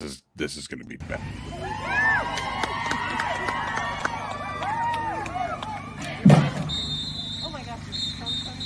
this is going to be bad. Oh my gosh, is the sun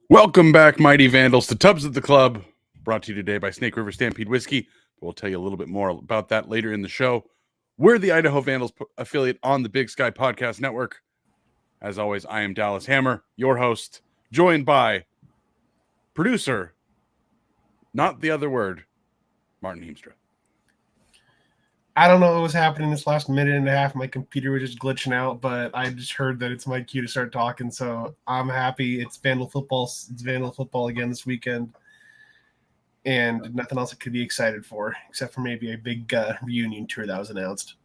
Welcome back, Mighty Vandals, to Tubs at the Club, brought to you today by Snake River Stampede Whiskey. We'll tell you a little bit more about that later in the show. We're the Idaho Vandals affiliate on the Big Sky Podcast Network. As always, I am Dallas Hammer, your host, joined by producer, not the other word, Martin Heemstra. I don't know what was happening this last minute and a half. My computer was just glitching out, but I just heard that it's my cue to start talking, so I'm happy. It's Vandal football. It's Vandal football again this weekend, and nothing else I could be excited for, except for maybe a big reunion tour that was announced.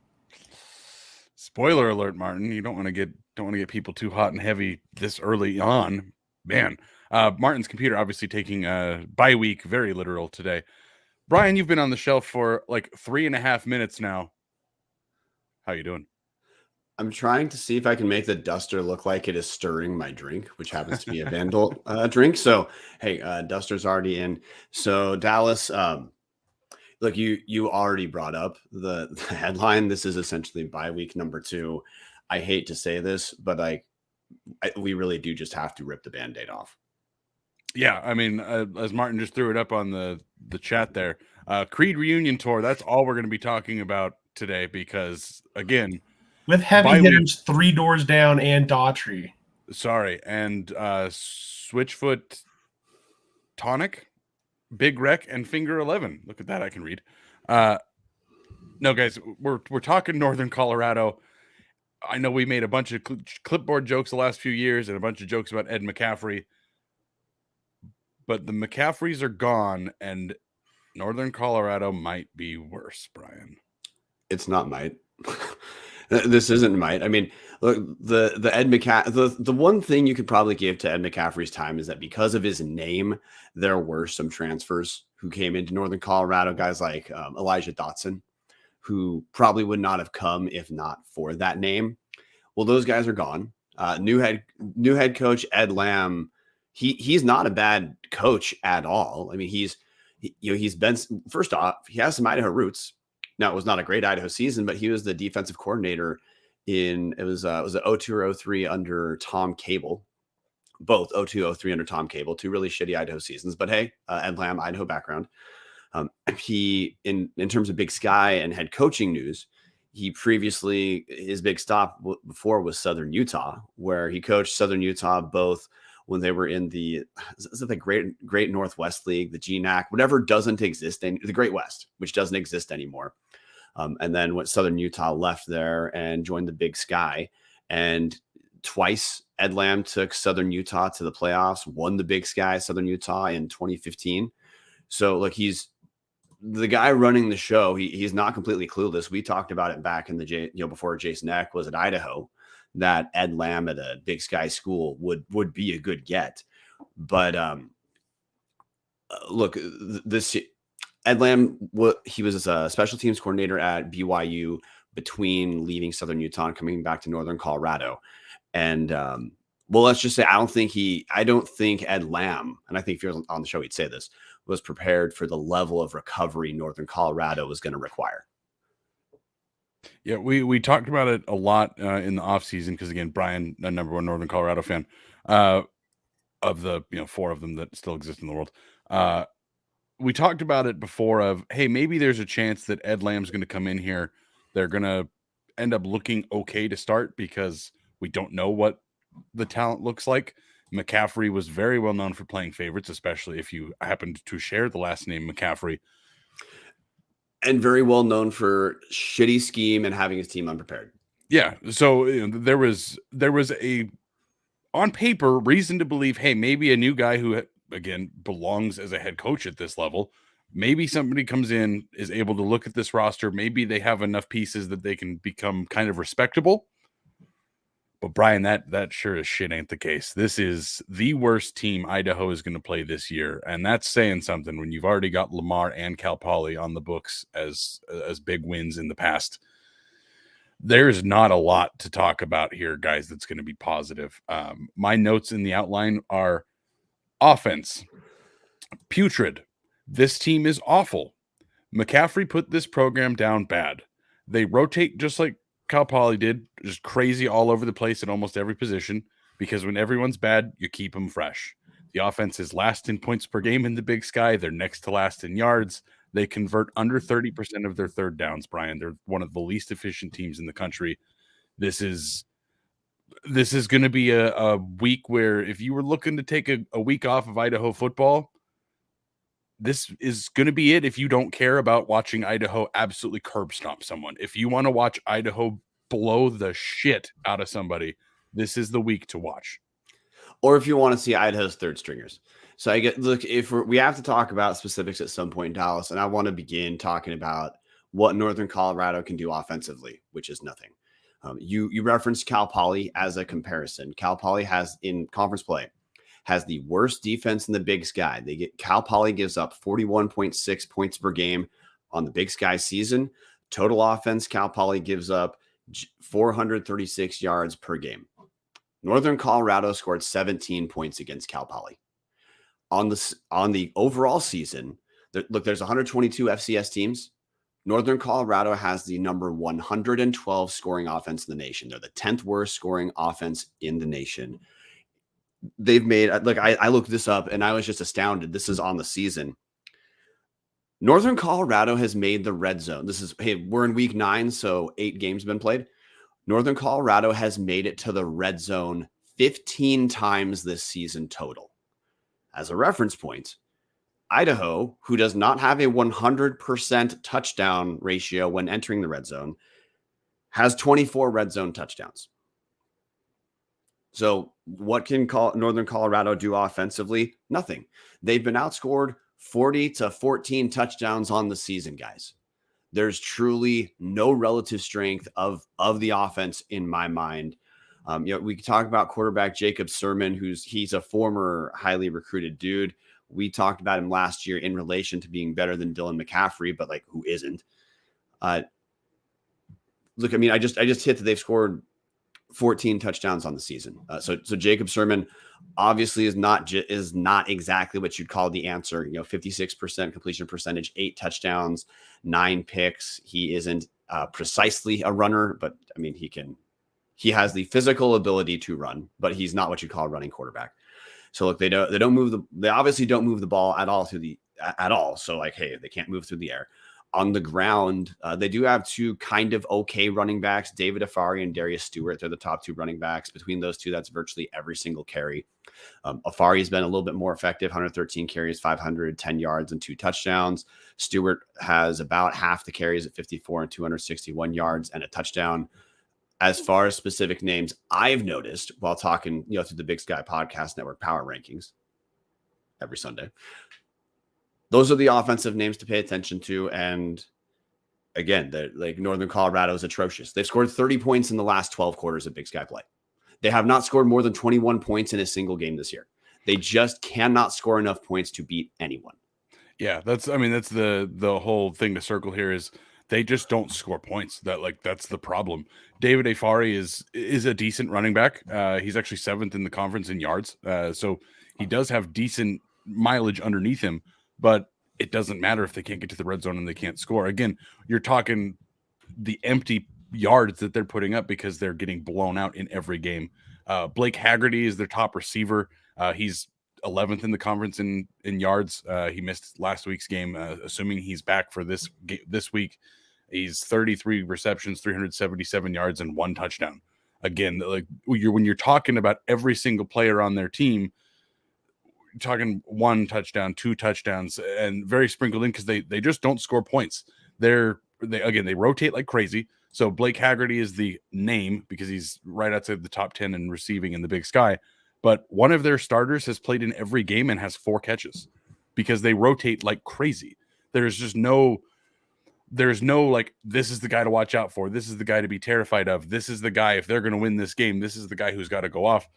Spoiler alert, Martin. You don't want to get people too hot and heavy this early on, man. Martin's computer obviously taking a bye week, very literal today. Brian, you've been on the shelf for like 3.5 minutes now. How you doing? I'm trying to see if I can make the duster look like it is stirring my drink, which happens to be a Vandal drink. So, hey, duster's already in. So, Dallas, look, you already brought up the headline. This is essentially bye week number 2. I hate to say this, but we really do just have to rip the Band-Aid off. Yeah, I mean, as Martin just threw it up on the chat there, Creed reunion tour. That's all we're going to be talking about today because, again, with heavy hitters 3 doors down and Daughtry. Sorry, and Switchfoot, Tonic, Big Wreck, and Finger 11. Look at that, I can read. No, guys, we're talking Northern Colorado. I know we made a bunch of clipboard jokes the last few years and a bunch of jokes about Ed McCaffrey. But the McCaffreys are gone, and Northern Colorado might be worse, Brian. It's not might. This isn't might. I mean, look, the Ed McCaffrey, the one thing you could probably give to Ed McCaffrey's time is that because of his name, there were some transfers who came into Northern Colorado, guys like Elijah Dotson, who probably would not have come if not for that name. Well, those guys are gone. New head coach Ed Lamb. He's not a bad coach at all. I mean, he's been, first off, he has some Idaho roots. Now, it was not a great Idaho season, but he was the defensive coordinator it was an 02 or 03 under Tom Cable. Both 02, 03 under Tom Cable, 2 really shitty Idaho seasons. But hey, Ed Lamb, Idaho background. He, in terms of Big Sky and head coaching news, he previously, his big stop before was Southern Utah, where he coached Southern Utah both when they were in the Great Northwest League, the GNAC, whatever doesn't exist, and the Great West, which doesn't exist anymore. And then when Southern Utah left there and joined the Big Sky, and twice Ed Lamb took Southern Utah to the playoffs, won the Big Sky, Southern Utah in 2015. So look, he's the guy running the show. He's not completely clueless. We talked about it back in before Jason Eck was at Idaho, that Ed Lamb at a Big Sky school would be a good get. But look, this Ed Lamb, he was a special teams coordinator at BYU between leaving Southern Utah and coming back to Northern Colorado. And let's just say I don't think Ed Lamb, and I think if you're on the show, he'd say this, was prepared for the level of recovery Northern Colorado was going to require. Yeah, we talked about it a lot in the offseason because, again, Brian, a number one Northern Colorado fan, of the 4 of them that still exist in the world. We talked about it before of, hey, maybe there's a chance that Ed Lamb's going to come in here. They're going to end up looking okay to start because we don't know what the talent looks like. McCaffrey was very well known for playing favorites, especially if you happened to share the last name McCaffrey. And very well known for shitty scheme and having his team unprepared. Yeah. So there was a, on paper, reason to believe, hey, maybe a new guy who, again, belongs as a head coach at this level. Maybe somebody comes in, is able to look at this roster. Maybe they have enough pieces that they can become kind of respectable. But Brian, that sure as shit ain't the case. This is the worst team Idaho is going to play this year. And that's saying something when you've already got Lamar and Cal Poly on the books as big wins in the past. There's not a lot to talk about here, guys, that's going to be positive. My notes in the outline are offense, putrid. This team is awful. McCaffrey put this program down bad. They rotate just like Cal Poly did, just crazy all over the place at almost every position, because when everyone's bad, you keep them fresh. The offense is last in points per game in the Big Sky. They're next to last in yards. They convert under 30% of their third downs, Brian. They're one of the least efficient teams in the country. This is going to be a week where if you were looking to take a week off of Idaho football, this is going to be it. If you don't care about watching Idaho absolutely curb stomp someone, if you want to watch Idaho blow the shit out of somebody, this is the week to watch. Or if you want to see Idaho's third stringers. So if we have to talk about specifics at some point in Dallas, and I want to begin talking about what Northern Colorado can do offensively, which is nothing. You referenced Cal Poly as a comparison. Cal Poly has, in conference play, has the worst defense in the Big Sky. Cal Poly gives up 41.6 points per game on the Big Sky season. Total offense, Cal Poly gives up 436 yards per game. Northern Colorado scored 17 points against Cal Poly. On the overall season, there's 122 FCS teams. Northern Colorado has the number 112 scoring offense in the nation. They're the 10th worst scoring offense in the nation. They've made, I looked this up and I was just astounded. This is on the season. Northern Colorado has made the red zone. We're in week 9, so 8 games have been played. Northern Colorado has made it to the red zone 15 times this season total. As a reference point, Idaho, who does not have a 100% touchdown ratio when entering the red zone, has 24 red zone touchdowns. So what can Northern Colorado do offensively? Nothing. They've been outscored 40-14 touchdowns on the season, guys. There's truly no relative strength of the offense in my mind. We can talk about quarterback Jacob Sermon, he's a former highly recruited dude. We talked about him last year in relation to being better than Dylan McCaffrey, but who isn't? I just hit that they've scored 14 touchdowns on the season. So Jacob Sermon obviously is not exactly what you'd call the answer. 56% completion percentage, 8 touchdowns, 9 picks. He isn't precisely a runner, but I mean, he has the physical ability to run, but he's not what you'd call a running quarterback. So look, they obviously don't move the ball at all. So like, hey, they can't move through the air. On the ground, they do have 2 kind of okay running backs, David Afari and Darius Stewart. They're the top 2 running backs. Between those 2, that's virtually every single carry. Afari has been a little bit more effective, 113 carries, 510 yards, and 2 touchdowns. Stewart has about half the carries at 54 and 261 yards and a touchdown. As far as specific names I've noticed while talking, through the Big Sky Podcast Network Power Rankings every Sunday, those are the offensive names to pay attention to. And again, like Northern Colorado is atrocious. They've scored 30 points in the last 12 quarters of Big Sky play. They have not scored more than 21 points in a single game this year. They just cannot score enough points to beat anyone. Yeah, that's the whole thing to circle here is they just don't score points. That's the problem. David Afari is a decent running back. He's actually 7th in the conference in yards. So he does have decent mileage underneath him. But it doesn't matter if they can't get to the red zone and they can't score. Again, you're talking the empty yards that they're putting up because they're getting blown out in every game. Blake Haggerty is their top receiver. He's 11th in the conference in yards. He missed last week's game. Assuming he's back for this week, he's 33 receptions, 377 yards, and 1 touchdown. Again, like when you're talking about every single player on their team, talking 1 touchdown, 2 touchdowns, and very sprinkled in because they just don't score points. They rotate like crazy. So Blake Haggerty is the name because he's right outside the top 10 in receiving in the Big Sky. But one of their starters has played in every game and has 4 catches because they rotate like crazy. There's no like, this is the guy to watch out for. This is the guy to be terrified of. This is the guy, if they're going to win this game, this is the guy who's got to go off.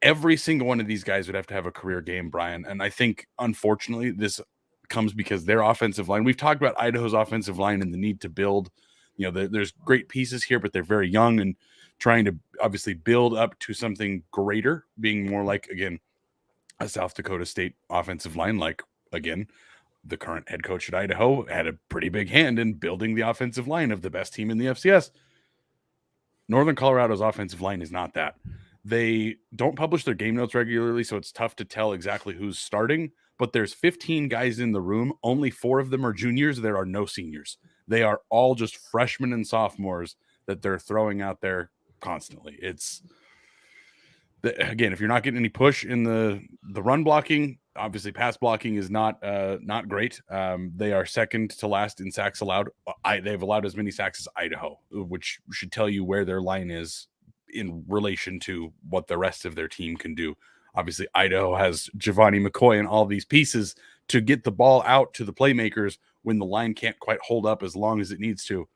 Every single one of these guys would have to have a career game, Brian. And I think, unfortunately, this comes because their offensive line, we've talked about Idaho's offensive line and the need to build, there's great pieces here, but they're very young and trying to obviously build up to something greater, being more like, again, a South Dakota State offensive line. Like, again, the current head coach at Idaho had a pretty big hand in building the offensive line of the best team in the FCS. Northern Colorado's offensive line is not that. They don't publish their game notes regularly, so it's tough to tell exactly who's starting, but there's 15 guys in the room. Only 4 of them are juniors. There are no seniors. They are all just freshmen and sophomores that they're throwing out there constantly. Again, if you're not getting any push in the run blocking, obviously pass blocking is not great. They are second to last in sacks allowed. They've allowed as many sacks as Idaho, which should tell you where their line is in relation to what the rest of their team can do. Obviously, Idaho has Giovanni McCoy and all these pieces to get the ball out to the playmakers when the line can't quite hold up as long as it needs to.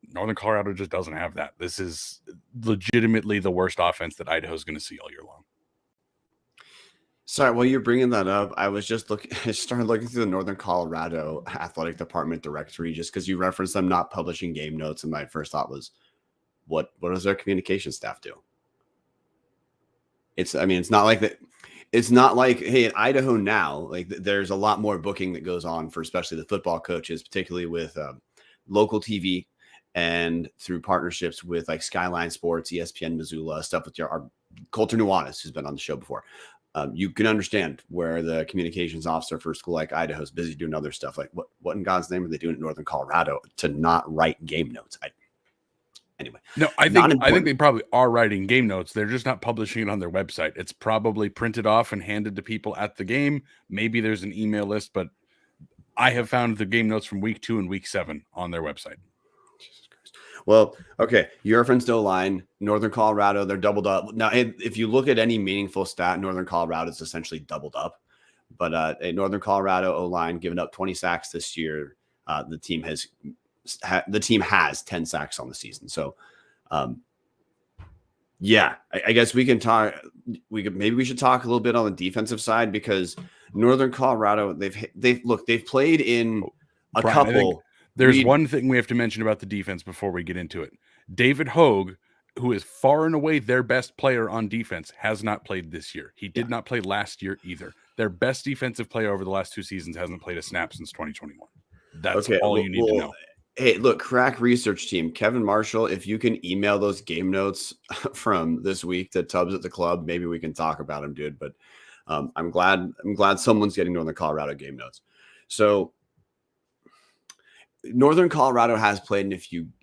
Northern Colorado just doesn't have that. This is legitimately the worst offense that Idaho is going to see all year long. Sorry, while you're bringing that up, I was just started looking through the Northern Colorado Athletic Department directory just because you referenced them not publishing game notes, and my first thought was, what does their communication staff do? It's not like that. It's not like, hey, in Idaho now, like there's a lot more booking that goes on for especially the football coaches, particularly with local TV and through partnerships with like Skyline Sports, ESPN Missoula, stuff with our Coulter Nuanez, who's been on the show before. You can understand where the communications officer for a school like Idaho is busy doing other stuff. Like what in God's name are they doing in Northern Colorado to not write game notes? Anyway, no, I think they probably are writing game notes. They're just not publishing it on their website. It's probably printed off and handed to people at the game. Maybe there's an email list, but I have found the game notes from week 2 and week 7 on their website. Jesus Christ. Well, okay. Your friends O-line, Northern Colorado, they're doubled up. Now, if you look at any meaningful stat, Northern Colorado is essentially doubled up. But Northern Colorado O-line giving up 20 sacks this year. The team has 10 sacks on the season. So, yeah, I guess we can talk. Maybe we should talk a little bit on the defensive side because Northern Colorado, they've played in a couple. There's one thing we have to mention about the defense before we get into it. David Hogue, who is far and away their best player on defense, has not played this year. He did not play last year either. Their best defensive player over the last 2 seasons hasn't played a snap since 2021. That's all you need to know. Hey, look, crack research team, Kevin Marshall, if you can email those game notes from this week to Tubbs at the Club, maybe we can talk about them, dude. But I'm glad someone's getting Northern Colorado game notes. So Northern Colorado has played in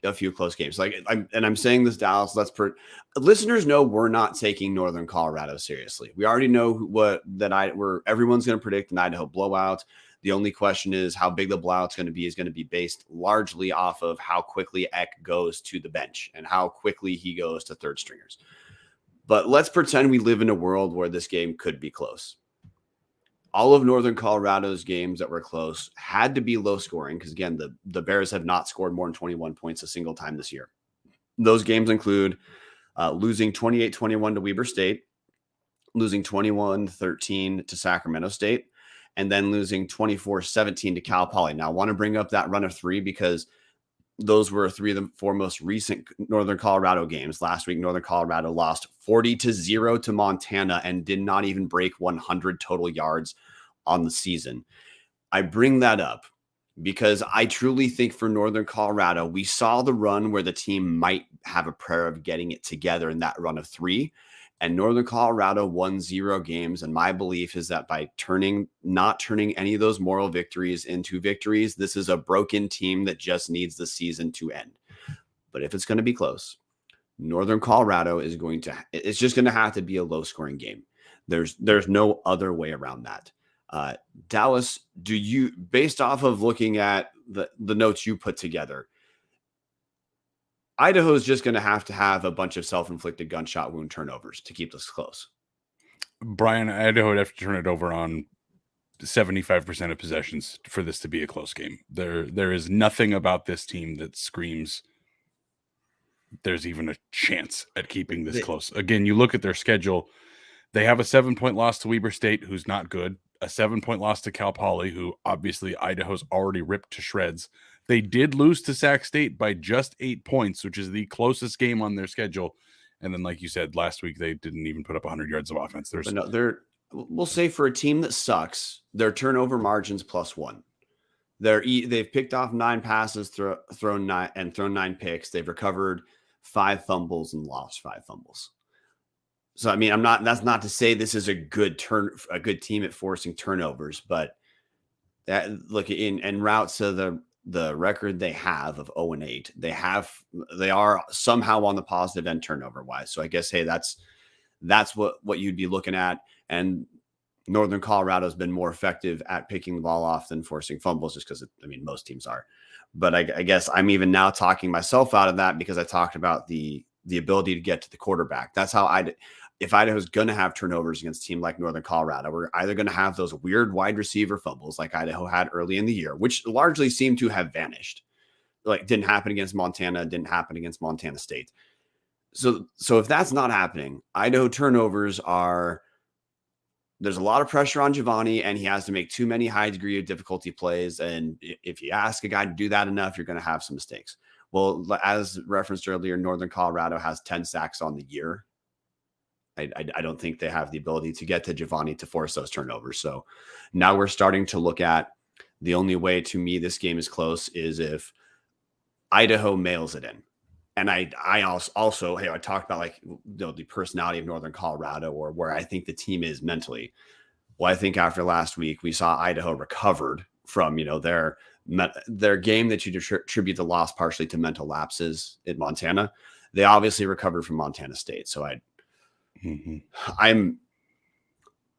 a few close games. I'm saying this, Dallas. Listeners know we're not taking Northern Colorado seriously. We already know everyone's going to predict an Idaho blowout. The only question is how big the blowout's going to be is going to be based largely off of how quickly Eck goes to the bench and how quickly he goes to third stringers. But let's pretend we live in a world where this game could be close. All of Northern Colorado's games that were close had to be low scoring because, again, the Bears have not scored more than 21 points a single time this year. Those games include losing 28-21 to Weber State, losing 21-13 to Sacramento State, and then losing 24-17 to Cal Poly. Now, I want to bring up that run of 3 because those were 3 of the 4 most recent Northern Colorado games. Last week, Northern Colorado lost 40-0 to Montana and did not even break 100 total yards on the season. I bring that up because I truly think for Northern Colorado, we saw the run where the team might have a prayer of getting it together in that run of 3. And Northern Colorado won 0 games. And my belief is that by not turning any of those moral victories into victories, this is a broken team that just needs the season to end. But if it's going to be close, Northern Colorado it's just going to have to be a low scoring game. There's no other way around that. Dallas, based off of looking at the notes you put together, Idaho is just going to have a bunch of self-inflicted gunshot wound turnovers to keep this close. Brian, Idaho would have to turn it over on 75% of possessions for this to be a close game. There is nothing about this team that screams there's even a chance at keeping this close. Again, you look at their schedule. They have a 7-point loss to Weber State, who's not good. A 7-point loss to Cal Poly, who obviously Idaho's already ripped to shreds. They did lose to Sac State by just 8 points, which is the closest game on their schedule. And then, like you said, last week, they didn't even put up 100 yards of offense. We'll say for a team that sucks, their turnover margin's +1. They've picked off 9 passes, thrown 9 picks. They've recovered 5 fumbles and lost 5 fumbles. So, I mean, that's not to say this is a good team at forcing turnovers, but that look en route to the record they have of 0-8, they are somehow on the positive end turnover wise. So I guess, hey, that's what you'd be looking at. And Northern Colorado has been more effective at picking the ball off than forcing fumbles, just because most teams are. But I guess I'm even now talking myself out of that because I talked about the ability to get to the quarterback. That's how if Idaho's going to have turnovers against a team like Northern Colorado, we're either going to have those weird wide receiver fumbles like Idaho had early in the year, which largely seem to have vanished. Like, didn't happen against Montana, didn't happen against Montana State. So if that's not happening, Idaho turnovers there's a lot of pressure on Giovanni, and he has to make too many high degree of difficulty plays. And if you ask a guy to do that enough, you're going to have some mistakes. Well, as referenced earlier, Northern Colorado has 10 sacks on the year. I don't think they have the ability to get to Giovanni to force those turnovers. So now we're starting to look at the only way to me this game is close is if Idaho mails it in. And I also, hey, I talked about the personality of Northern Colorado or where I think the team is mentally. Well, I think after last week, we saw Idaho recovered from, their game that you attribute the loss partially to mental lapses in Montana. They obviously recovered from Montana State. So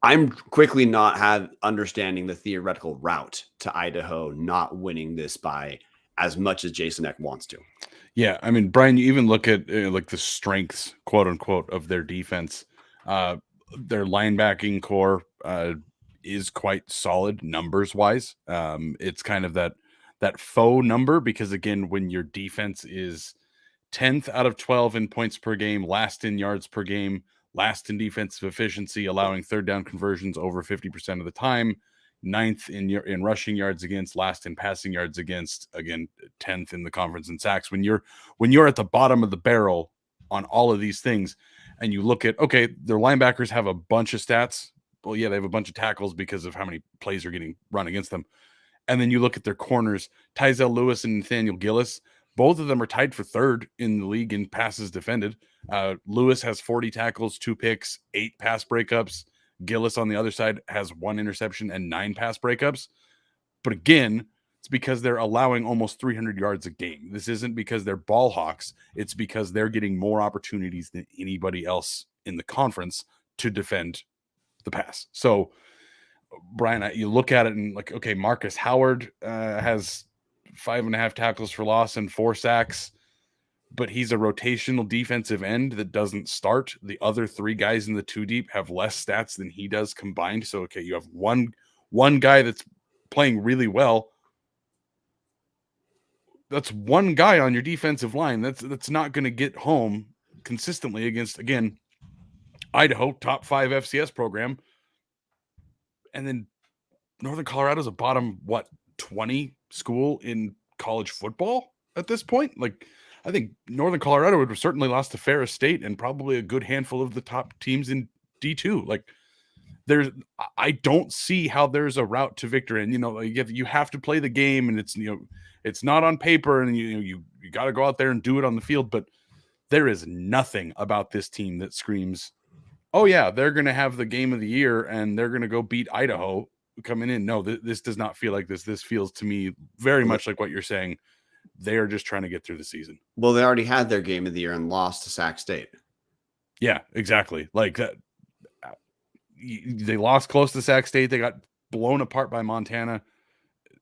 I'm quickly not understanding the theoretical route to Idaho not winning this by as much as Jason Eck wants to. Yeah, I mean, Brian, you even look at the strengths, quote unquote, of their defense. Their linebacking core is quite solid numbers wise. It's kind of that faux number because, again, when your defense is 10th out of 12 in points per game, last in yards per game, last in defensive efficiency, allowing third down conversions over 50% of the time, 9th in rushing yards against, last in passing yards against, again 10th in the conference in sacks. When you're at the bottom of the barrel on all of these things. And you look at, okay, their linebackers have a bunch of stats. Well, yeah, they have a bunch of tackles because of how many plays are getting run against them. And then you look at their corners, Tyzel Lewis and Nathaniel Gillis. Both of them are tied for third in the league in passes defended. Lewis has 40 tackles, 2 picks, 8 pass breakups. Gillis on the other side has 1 interception and 9 pass breakups. But again, it's because they're allowing almost 300 yards a game. This isn't because they're ball hawks. It's because they're getting more opportunities than anybody else in the conference to defend the pass. So, Brian, you look at it and like, okay, Marcus Howard has 5.5 tackles for loss and 4 sacks, but he's a rotational defensive end that doesn't start. The other 3 guys in the 2 deep have less stats than he does combined. So, okay, you have one guy that's playing really well. That's one guy on your defensive line. That's not going to get home consistently against, again, Idaho, top 5 FCS program. And then Northern Colorado's a bottom, 20 school in college football at this point? Like, I think Northern Colorado would have certainly lost to Ferris State and probably a good handful of the top teams in D2. Like, I don't see how there's a route to victory. And, you have to play the game, and it's not on paper, and you got to go out there and do it on the field. But there is nothing about this team that screams, oh yeah, they're going to have the game of the year and they're going to go beat Idaho coming in. No, this does not feel like this. This feels to me very much like what you're saying. They are just trying to get through the season. Well, they already had their game of the year and lost to Sac State. Yeah, exactly. Like that. They lost close to Sac State. They got blown apart by Montana.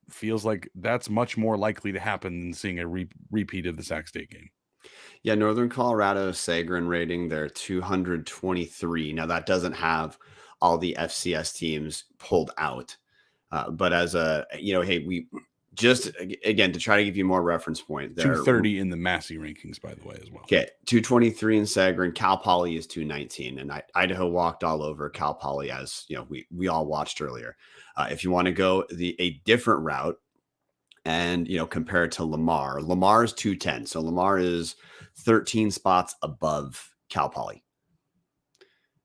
Feels like that's much more likely to happen than seeing a repeat of the Sac State game. Yeah, Northern Colorado Sagarin rating, they're 223. Now, that doesn't have all the FCS teams pulled out. But as hey, we just, again, to try to give you more reference point. 230 in the Massey rankings, by the way, as well. Okay, 223 in Sagarin. Cal Poly is 219. And Idaho walked all over Cal Poly, as we all watched earlier. If you want to go a different route, and compare it to Lamar is 210. So Lamar is 13 spots above Cal Poly.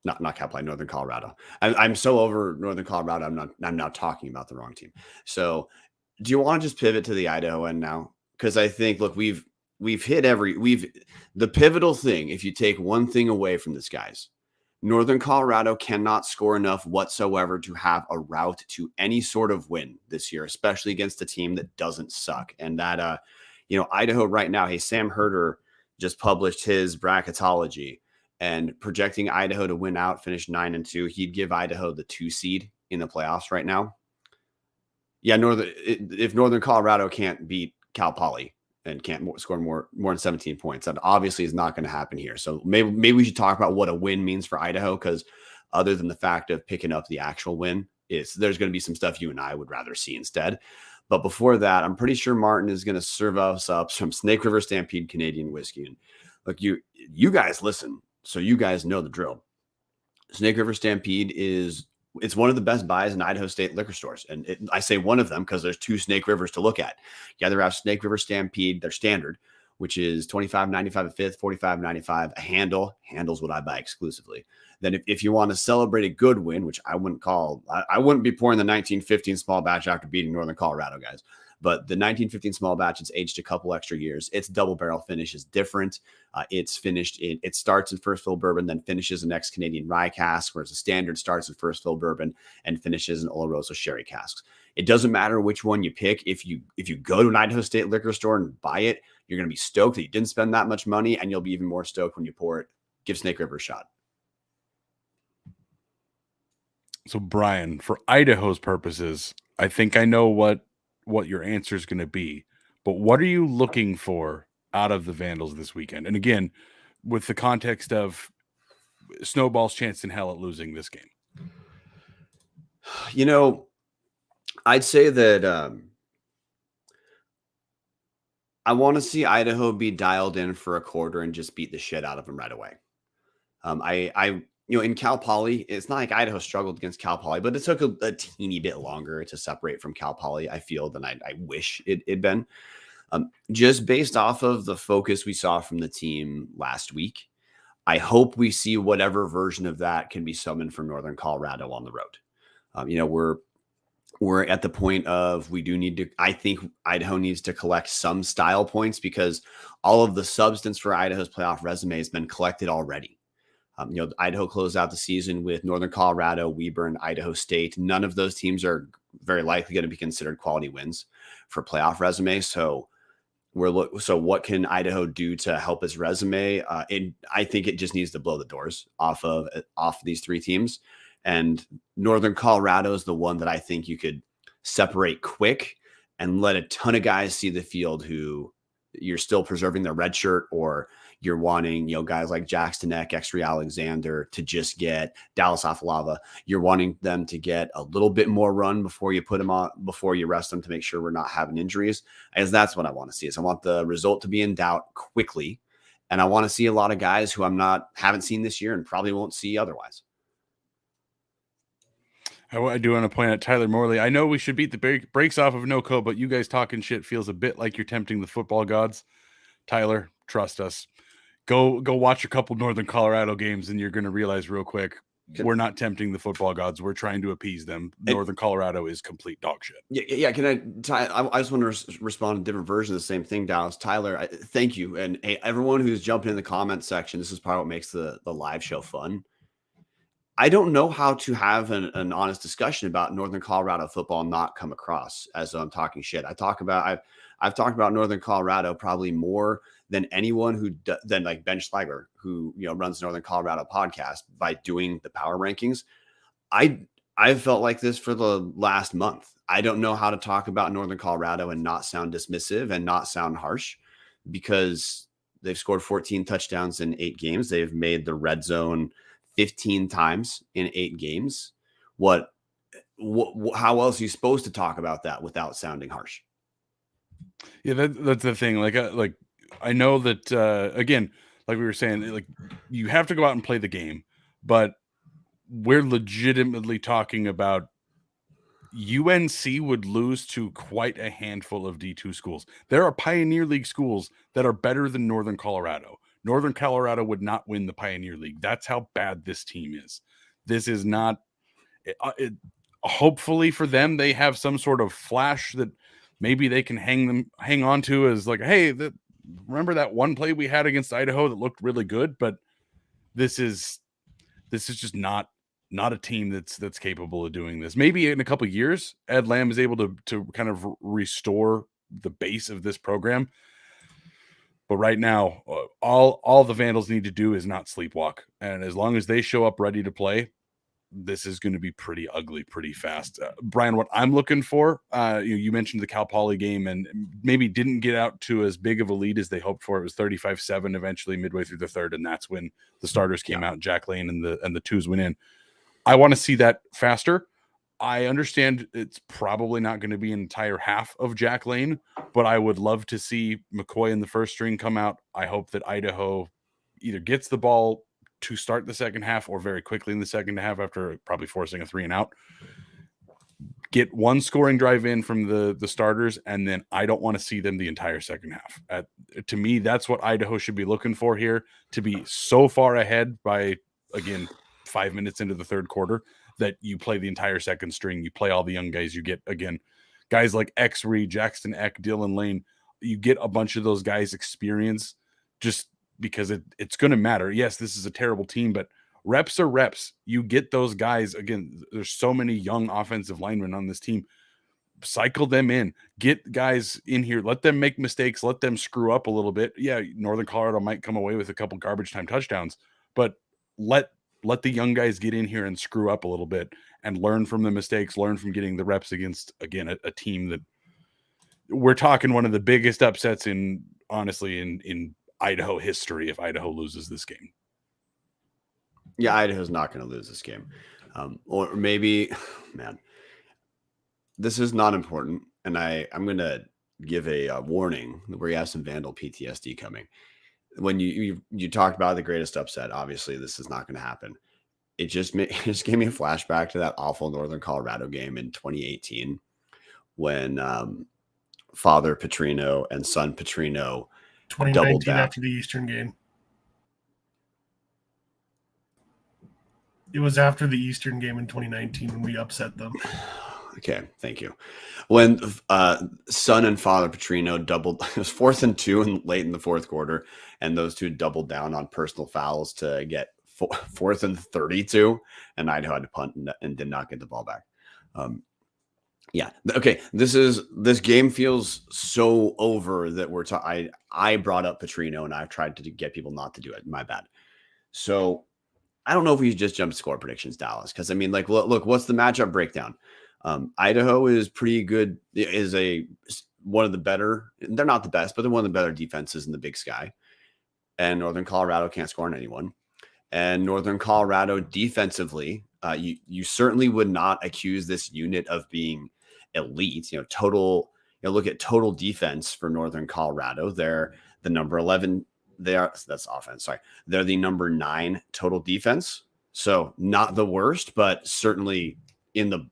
Not Cal Poly, Northern Colorado. I'm so over Northern Colorado. I'm now talking about the wrong team. So do you want to just pivot to the Idaho end now? Because I think, look, we've hit the pivotal thing. If you take one thing away from this, guys, Northern Colorado cannot score enough whatsoever to have a route to any sort of win this year, especially against a team that doesn't suck. And that, Idaho right now, hey, Sam Herder just published his bracketology and projecting Idaho to win out, finish 9-2. He'd give Idaho the 2 seed in the playoffs right now. Yeah, if Northern Colorado can't beat Cal Poly and can't score more than 17 points, that obviously is not going to happen here. So maybe we should talk about what a win means for Idaho, because other than the fact of picking up the actual win, there's going to be some stuff you and I would rather see instead. But before that, I'm pretty sure Martin is going to serve us up some Snake River Stampede Canadian whiskey. And look, you guys listen, so you guys know the drill. Snake River Stampede it's one of the best buys in Idaho State liquor stores. And I say one of them because there's 2 Snake Rivers to look at. You either have Snake River Stampede, their standard, which is $25.95 a fifth, $45.95 a handle. Handle's what I buy exclusively. Then if you want to celebrate a good win, which I wouldn't be pouring the 1915 small batch after beating Northern Colorado, guys. But the 1915 small batch, it's aged a couple extra years. Its double barrel finish is different. It starts in first fill bourbon, then finishes in ex-Canadian rye cask, whereas the standard starts in first fill bourbon and finishes in Oloroso sherry casks. It doesn't matter which one you pick. If you go to an Idaho State liquor store and buy it, you're going to be stoked that you didn't spend that much money, and you'll be even more stoked when you pour it. Give Snake River a shot. So, Brian, for Idaho's purposes, I think I know what your answer is going to be, but what are you looking for out of the Vandals this weekend? And again, with the context of Snowball's chance in hell at losing this game. I'd say that I want to see Idaho be dialed in for a quarter and just beat the shit out of them right away. In Cal Poly, it's not like Idaho struggled against Cal Poly, but it took a teeny bit longer to separate from Cal Poly, I feel, than I wish it'd been. Just based off of the focus we saw from the team last week, I hope we see whatever version of that can be summoned from Northern Colorado on the road. We're at the point of we do need to, I think Idaho needs to collect some style points because all of the substance for Idaho's playoff resume has been collected already. Idaho closed out the season with Northern Colorado, Weber, and Idaho State. None of those teams are very likely going to be considered quality wins for playoff resume. So what can Idaho do to help its resume? I think it just needs to blow the doors off of these three teams. And Northern Colorado is the one that I think you could separate quick and let a ton of guys see the field who you're still preserving their red shirt, or you're wanting, guys like Jackson Eck, X-Ray Alexander to just get Dallas Afalava. You're wanting them to get a little bit more run before you put them on, before you rest them to make sure we're not having injuries. As that's what I want to see. Is I want the result to be in doubt quickly. And I want to see a lot of guys who haven't seen this year and probably won't see otherwise. I do want to point out Tyler Morley. I know we should beat the brakes off of NoCo, but you guys talking shit feels a bit like you're tempting the football gods. Tyler, trust us. Go watch a couple Northern Colorado games, and you're going to realize real quick we're not tempting the football gods. We're trying to appease them. Northern Colorado is complete dog shit. Yeah. Can I just want to respond to a different version of the same thing, Dallas. Tyler, thank you. And hey, everyone who's jumping in the comment section, this is part of what makes the live show fun. I don't know how to have an honest discussion about Northern Colorado football and not come across as I'm talking shit. I've talked about Northern Colorado probably more than anyone than like Ben Schlager, who runs Northern Colorado podcast, by doing the power rankings. I've felt like this for the last month. I don't know how to talk about Northern Colorado and not sound dismissive and not sound harsh, because they've scored 14 touchdowns in 8 games. They've made the red zone 15 times in 8 games. How else are you supposed to talk about that without sounding harsh? Yeah, that's the thing. Like I know that again, like we were saying, like you have to go out and play the game, but we're legitimately talking about UNC would lose to quite a handful of D2 schools. There are Pioneer League schools that are better than Northern Colorado. Northern Colorado would not win the Pioneer League. That's how bad this team is. This is not hopefully for them, they have some sort of flash that maybe they can hang on to as like, hey, remember that one play we had against Idaho that looked really good, but this is just not a team that's capable of doing this. Maybe in a couple of years, Ed Lamb is able to kind of restore the base of this program. But right now, all the Vandals need to do is not sleepwalk. And as long as they show up ready to play, this is going to be pretty ugly pretty fast. Brian, what I'm looking for, you mentioned the Cal Poly game and maybe didn't get out to as big of a lead as they hoped for. It was 35-7 eventually midway through the third, and that's when the starters came out, Jack Lane and the twos went in. I want to see that faster. I understand it's probably not going to be an entire half of Jack Lane, but I would love to see McCoy in the first string come out. I hope that Idaho either gets the ball to start the second half or very quickly in the second half after probably forcing a 3-and-out. Get one scoring drive in from the starters, and then I don't want to see them the entire second half. To me, that's what Idaho should be looking for here, to be so far ahead by, again, 5 minutes into the third quarter that you play the entire second string. You play all the young guys. You get, again, guys like X-Ray, Jackson Eck, Dylan Lane. You get a bunch of those guys experience just because it's going to matter. Yes, this is a terrible team, but reps are reps. You get those guys. Again, there's so many young offensive linemen on this team. Cycle them in. Get guys in here. Let them make mistakes. Let them screw up a little bit. Yeah, Northern Colorado might come away with a couple garbage time touchdowns, but let the young guys get in here and screw up a little bit and learn from the mistakes, learn from getting the reps against, again, a team that we're talking one of the biggest upsets in Idaho history if Idaho loses this game. Yeah, Idaho's not going to lose this game. Or maybe, man, this is not important. And I'm going to give a warning where you have some Vandal PTSD coming. When you talked about the greatest upset, obviously this is not going to happen. It just gave me a flashback to that awful Northern Colorado game in 2018 when Father Petrino and son Petrino 2019 after the Eastern game. It was after the Eastern game in 2019 when we upset them. Okay, thank you. When son and father Petrino doubled, it was 4th and 2 and late in the fourth quarter, and those two doubled down on personal fouls to get 4th and 32, and Idaho had to punt and did not get the ball back. Yeah. Okay. This game feels so over that I brought up Petrino and I've tried to get people not to do it. My bad. So I don't know if we just jump score predictions, Dallas, because I mean, like, look, what's the matchup breakdown? Idaho is pretty good. Is one of the better. They're not the best, but they're one of the better defenses in the Big Sky. And Northern Colorado can't score on anyone. And Northern Colorado defensively, you certainly would not accuse this unit of being elite. Look at total defense for Northern Colorado. They're the number 11. That's offense. Sorry. They're the number 9 total defense. So not the worst, but certainly in the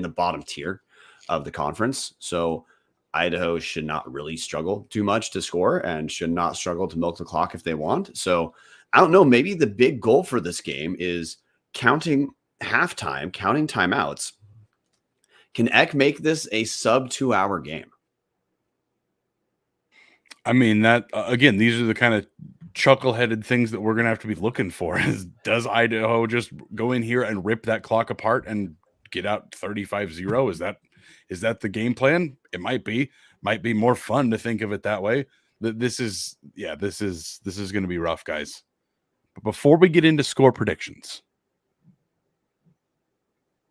bottom tier of the conference. So Idaho should not really struggle too much to score and should not struggle to milk the clock if they want. So I don't know. Maybe the big goal for this game is counting halftime, counting timeouts. Can Eck make this a sub 2-hour game? I mean, that again, these are the kind of chuckle-headed things that we're going to have to be looking for. Does Idaho just go in here and rip that clock apart and get out 35-0? Is that the game plan? It might be more fun to think of it that way. This is going to be rough, guys. But before we get into score predictions,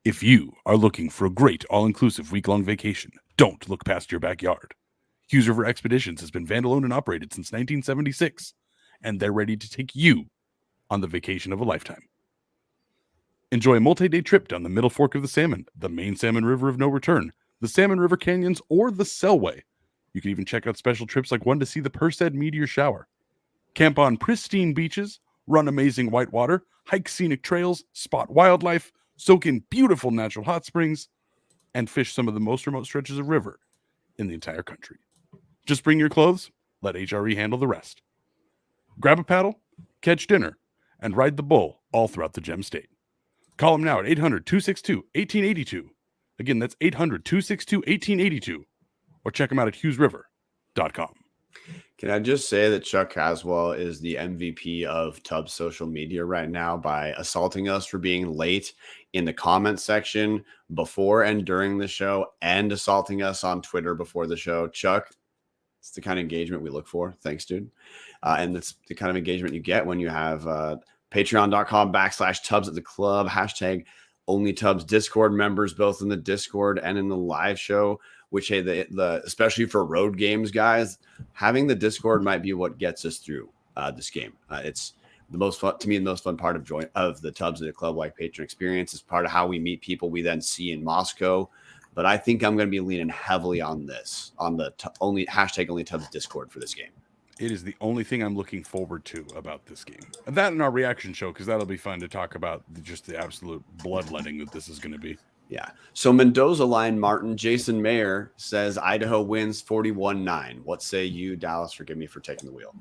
if you are looking for a great all-inclusive week-long vacation, don't look past your backyard. Hughes River Expeditions has been vandal-owned and operated since 1976, and they're ready to take you on the vacation of a lifetime. Enjoy a multi-day trip down the middle fork of the Salmon, the main Salmon River of no return, the Salmon River Canyons, or the Selway. You can even check out special trips like one to see the Perseid meteor shower. Camp on pristine beaches, run amazing whitewater, hike scenic trails, spot wildlife, soak in beautiful natural hot springs, and fish some of the most remote stretches of river in the entire country. Just bring your clothes, let HRE handle the rest. Grab a paddle, catch dinner, and ride the bull all throughout the Gem State. Call them now at 800-262-1882. Again, that's 800-262-1882. Or check them out at hughesriver.com. Can I just say that Chuck Caswell is the MVP of Tubbs social media right now by assaulting us for being late in the comment section before and during the show and assaulting us on Twitter before the show. Chuck, it's the kind of engagement we look for. Thanks, dude. And it's the kind of engagement you get when you have patreon.com/Tubbs at the club, hashtag only Tubbs Discord members, both in the Discord and in the live show, which, hey, the especially for road games, guys, having the Discord might be what gets us through this game. It's the most fun to me. The most fun part of the Tubbs at the Club like patron experience is part of how we meet people we then see in Moscow. But I think I'm going to be leaning heavily on this, on the only Tubbs Discord for this game. It is the only thing I'm looking forward to about this game. And that and our reaction show, because that'll be fun to talk about just the absolute bloodletting that this is going to be. Yeah. So Mendoza line, Martin, Jason Mayer says Idaho wins 41-9. What say you, Dallas? Forgive me for taking the wheel.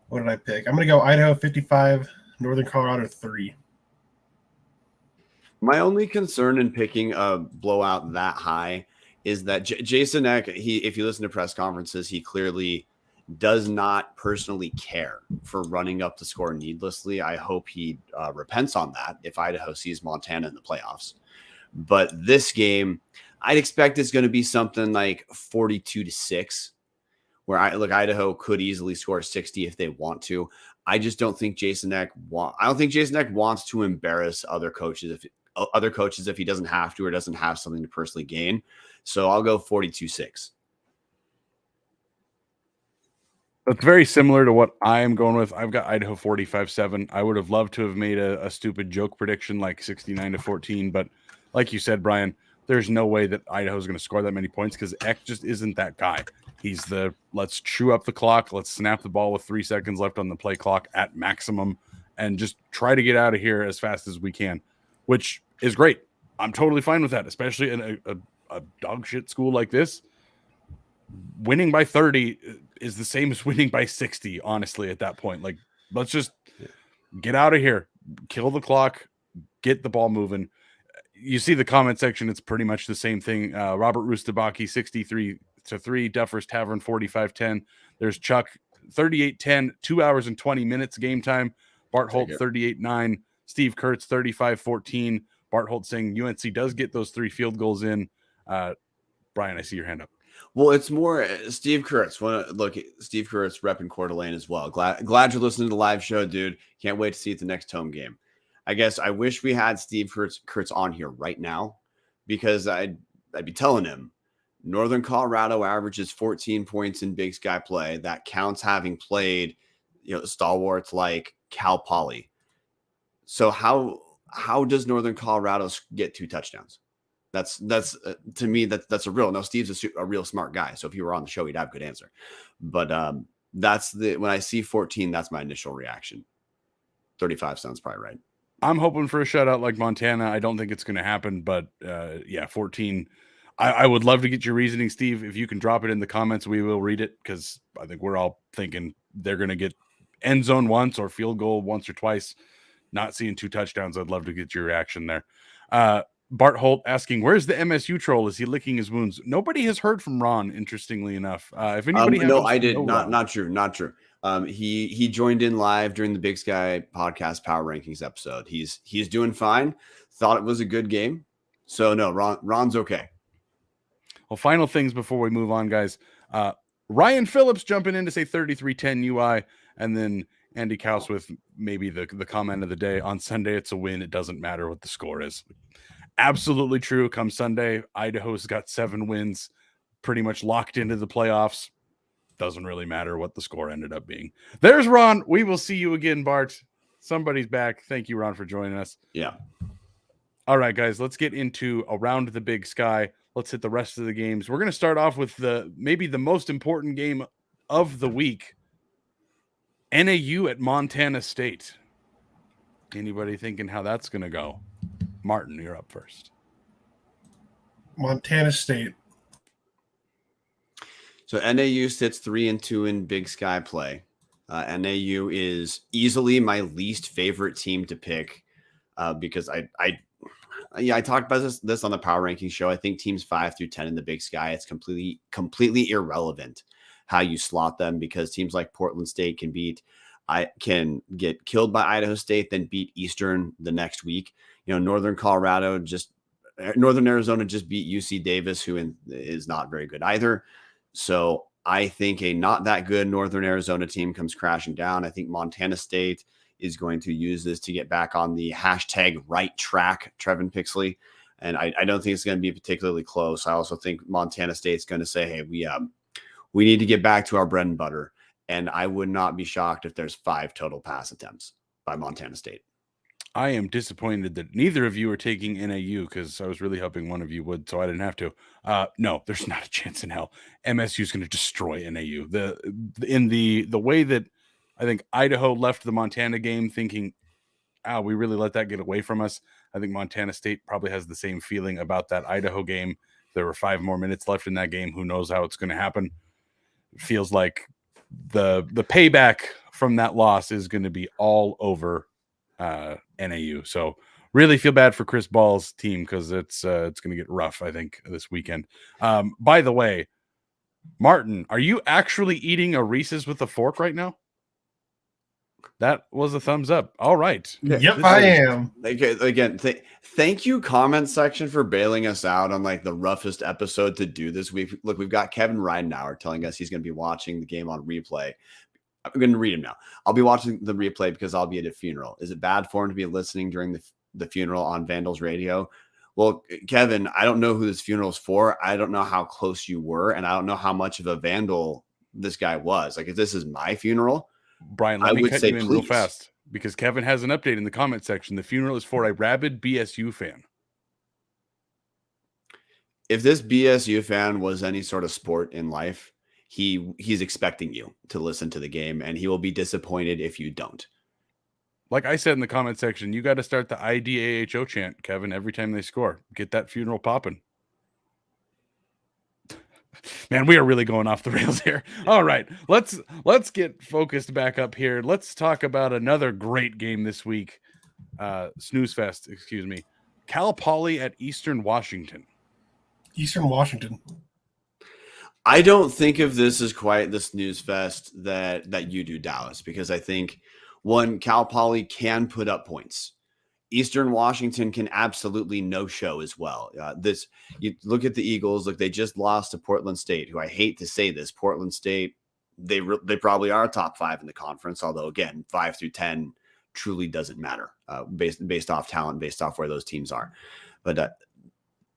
What did I pick? I'm going to go Idaho 55, Northern Colorado 3. My only concern in picking a blowout that high is that Jason Eck, if you listen to press conferences, he clearly does not personally care for running up the score needlessly. I hope he repents on that if Idaho sees Montana in the playoffs. But this game, I'd expect it's going to be something like 42-6, where Idaho could easily score 60 if they want to. I just don't think Jason Eck wants to embarrass other coaches if he doesn't have to or doesn't have something to personally gain. So I'll go 42-6. That's very similar to what I'm going with. I've got Idaho 45-7. I would have loved to have made a stupid joke prediction like 69-14, but like you said, Brian, there's no way that Idaho's going to score that many points because Eck just isn't that guy. He's let's chew up the clock, let's snap the ball with 3 seconds left on the play clock at maximum, and just try to get out of here as fast as we can, which is great. I'm totally fine with that, especially in a dog shit school like this. Winning by 30 is the same as winning by 60, honestly, at that point. Like, let's just get out of here, kill the clock, get the ball moving. You see the comment section, it's pretty much the same thing. Robert Rustabaki, 63-3, Duffers Tavern, 45-10. There's Chuck, 38-10, 2 hours and 20 minutes game time. Bart Holt, 38-9. Steve Kurtz, 35-14. Bart Holt saying UNC does get those 3 field goals in. Brian, I see your hand up. Well, it's more Steve Kurtz. Look, Steve Kurtz repping Coeur d'Alene as well. Glad you're listening to the live show, dude. Can't wait to see it the next home game. I guess I wish we had Steve Kurtz on here right now, because I'd be telling him Northern Colorado averages 14 points in Big Sky play. That counts having played, stalwarts like Cal Poly. So how does Northern Colorado get 2 touchdowns? That's to me that's a real. Now Steve's a real smart guy, so if he were on the show, he'd have a good answer. But when I see 14, that's my initial reaction. 35 sounds probably right. I'm hoping for a shutout like Montana. I don't think it's going to happen, but 14. I would love to get your reasoning, Steve. If you can drop it in the comments, we will read it, because I think we're all thinking they're going to get end zone once or field goal once or twice. Not seeing 2 touchdowns. I'd love to get your reaction there. Bart Holt asking, where's the MSU troll? Is he licking his wounds? Nobody has heard from Ron, interestingly enough. If anybody no, I did not. Not true. He joined in live during the Big Sky podcast Power Rankings episode. He's doing fine. Thought it was a good game. So no, Ron's okay. Well, final things before we move on, guys. Ryan Phillips jumping in to say 33-10 UI, and then Andy Kaus with maybe the comment of the day. On Sunday, it's a win. It doesn't matter what the score is. Absolutely true. Come Sunday, Idaho's got 7 wins, pretty much locked into the playoffs. Doesn't really matter what the score ended up being. There's Ron. We will see you again, Bart. Somebody's back. Thank you, Ron, for joining us. Yeah. All right, guys, let's get into Around the Big Sky. Let's hit the rest of the games. We're going to start off with maybe the most important game of the week. NAU at Montana State. Anybody thinking how that's going to go? Martin, you're up first. Montana State. So NAU sits 3-2 in Big Sky play. NAU is easily my least favorite team to pick because I talked about this on the Power Ranking show. I think teams 5 through 10 in the Big Sky, it's completely irrelevant how you slot them, because teams like Portland State can get killed by Idaho State, then beat Eastern the next week. Northern Arizona just beat UC Davis, who is not very good either. So I think a not that good Northern Arizona team comes crashing down. I think Montana State is going to use this to get back on the hashtag right track, Trevin Pixley. And I don't think it's going to be particularly close. I also think Montana State's going to say, hey, we need to get back to our bread and butter. And I would not be shocked if there's 5 total pass attempts by Montana State. I am disappointed that neither of you are taking NAU, because I was really hoping one of you would, so I didn't have to. No, there's not a chance in hell. MSU is going to destroy NAU. In the way that I think Idaho left the Montana game thinking, we really let that get away from us. I think Montana State probably has the same feeling about that Idaho game. There were 5 more minutes left in that game. Who knows how it's going to happen? It feels like the payback from that loss is going to be all over NAU. So really feel bad for Chris Ball's team, because it's going to get rough, I think, this weekend. By the way, Martin, are you actually eating a Reese's with a fork right now? That was a thumbs up. All right. Yep, I am. Again, thank you, comment section, for bailing us out on like the roughest episode to do this week. Look, we've got Kevin Ridenour telling us he's going to be watching the game on replay. I'm going to read him now. I'll be watching the replay because I'll be at a funeral. Is it bad for him to be listening during the funeral on Vandals Radio? Well, Kevin, I don't know who this funeral is for. I don't know how close you were, and I don't know how much of a vandal this guy was. Like, if this is my funeral, Brian, let me cut you in real fast, because Kevin has an update in the comment section. The funeral is for a rabid BSU fan. If this BSU fan was any sort of sport in life, he's expecting you to listen to the game, and he will be disappointed if you don't. Like I said in the comment section, you got to start the IDAHO chant, Kevin, every time they score. Get that funeral popping. Man, we are really going off the rails here. All right, let's get focused back up here. Let's talk about another great game this week. Snooze Fest, excuse me. Cal Poly at Eastern Washington. Eastern Washington. I don't think of this as quite the snooze fest that you do, Dallas, because I think one, Cal Poly can put up points. Eastern Washington can absolutely no show as well. You look at the Eagles. Look, they just lost to Portland State, who I hate to say this. Portland State, they probably are top 5 in the conference. Although again, 5 through 10 truly doesn't matter based off talent, based off where those teams are. But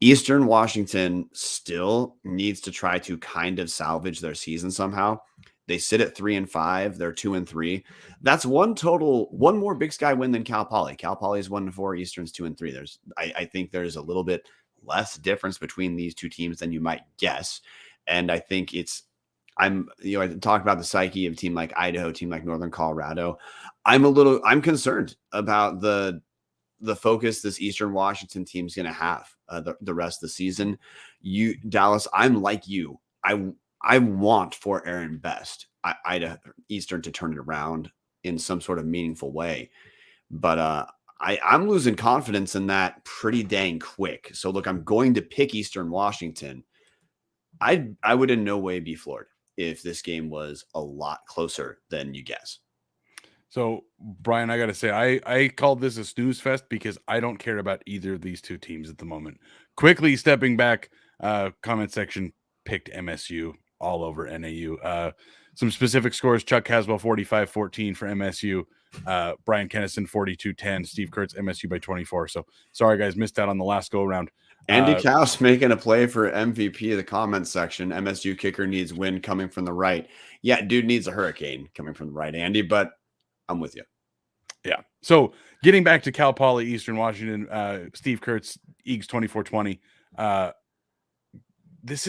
Eastern Washington still needs to try to kind of salvage their season somehow. They sit at 3-5. They're 2-3. That's one more Big Sky win than Cal Poly. Cal Poly is 1-4. Eastern's 2-3. I think there's a little bit less difference between these two teams than you might guess. And I think I talk about the psyche of a team like Idaho, team like Northern Colorado. I'm concerned about the focus this Eastern Washington team is going to have the rest of the season. Dallas, I'm like you. I want for Aaron Best, Eastern to turn it around in some sort of meaningful way. But I'm losing confidence in that pretty dang quick. So look, I'm going to pick Eastern Washington. I would in no way be floored if this game was a lot closer than you guess. So, Brian, I got to say, I called this a snooze fest because I don't care about either of these two teams at the moment. Quickly stepping back, comment section picked MSU all over NAU. Some specific scores: Chuck Caswell 45-14 for MSU, Brian Kennison 42-10, Steve Kurtz MSU by 24. So sorry guys, missed out on the last go around. Andy Kaus making a play for MVP of the comments section. MSU kicker needs wind coming from the right. Yeah, dude needs a hurricane coming from the right, Andy, but I'm with you. Yeah. So getting back to Cal Poly, Eastern Washington, Steve Kurtz, Eags 24-20. This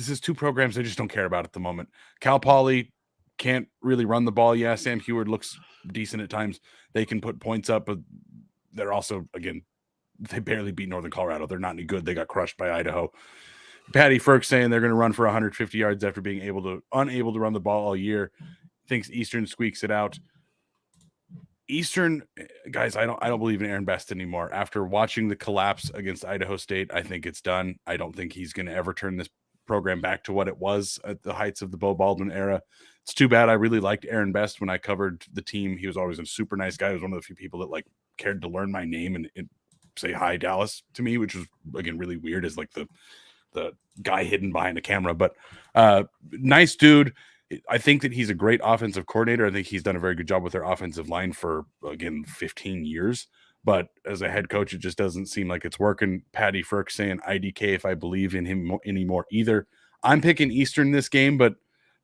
is two programs I just don't care about at the moment. Cal Poly can't really run the ball. Yeah, Sam Heward looks decent at times. They can put points up, but they're also, again, they barely beat Northern Colorado. They're not any good. They got crushed by Idaho. Patty Ferk saying they're going to run for 150 yards after being unable to run the ball all year. Thinks Eastern squeaks it out. Eastern, guys, I don't believe in Aaron Best anymore. After watching the collapse against Idaho State, I think it's done. I don't think he's going to ever turn this program back to what it was at the heights of the Bo Baldwin era. It's too bad. I really liked Aaron Best when I covered the team. He was always a super nice guy. He was one of the few people that cared to learn my name and say hi Dallas to me, which was again really weird as the guy hidden behind a camera, but nice dude. I think that he's a great offensive coordinator. I think he's done a very good job with their offensive line for, again, 15 years. But as a head coach, it just doesn't seem like it's working. Patty Ferk saying IDK if I believe in him anymore either. I'm picking Eastern this game, but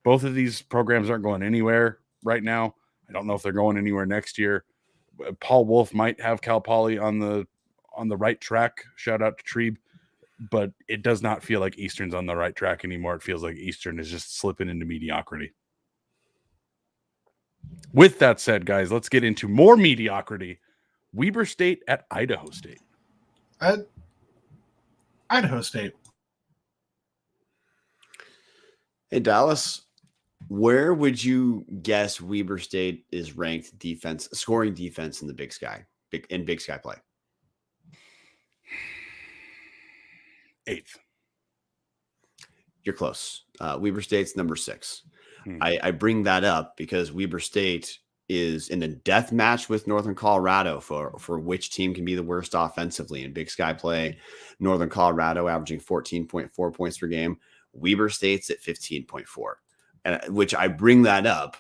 both of these programs aren't going anywhere right now. I don't know if they're going anywhere next year. Paul Wolf might have Cal Poly on the right track. Shout out to Trebe. But it does not feel like Eastern's on the right track anymore. It feels like Eastern is just slipping into mediocrity. With that said, guys, let's get into more mediocrity. Weber State at Idaho State. Idaho State. Hey, Dallas, where would you guess Weber State is ranked scoring defense in the Big Sky, Big Sky play? 8th. You're close. Weber State's number 6. I bring that up because Weber State is in a death match with Northern Colorado for which team can be the worst offensively in Big Sky play. Northern Colorado averaging 14.4 points per game. Weber State's at 15.4, and which I bring that up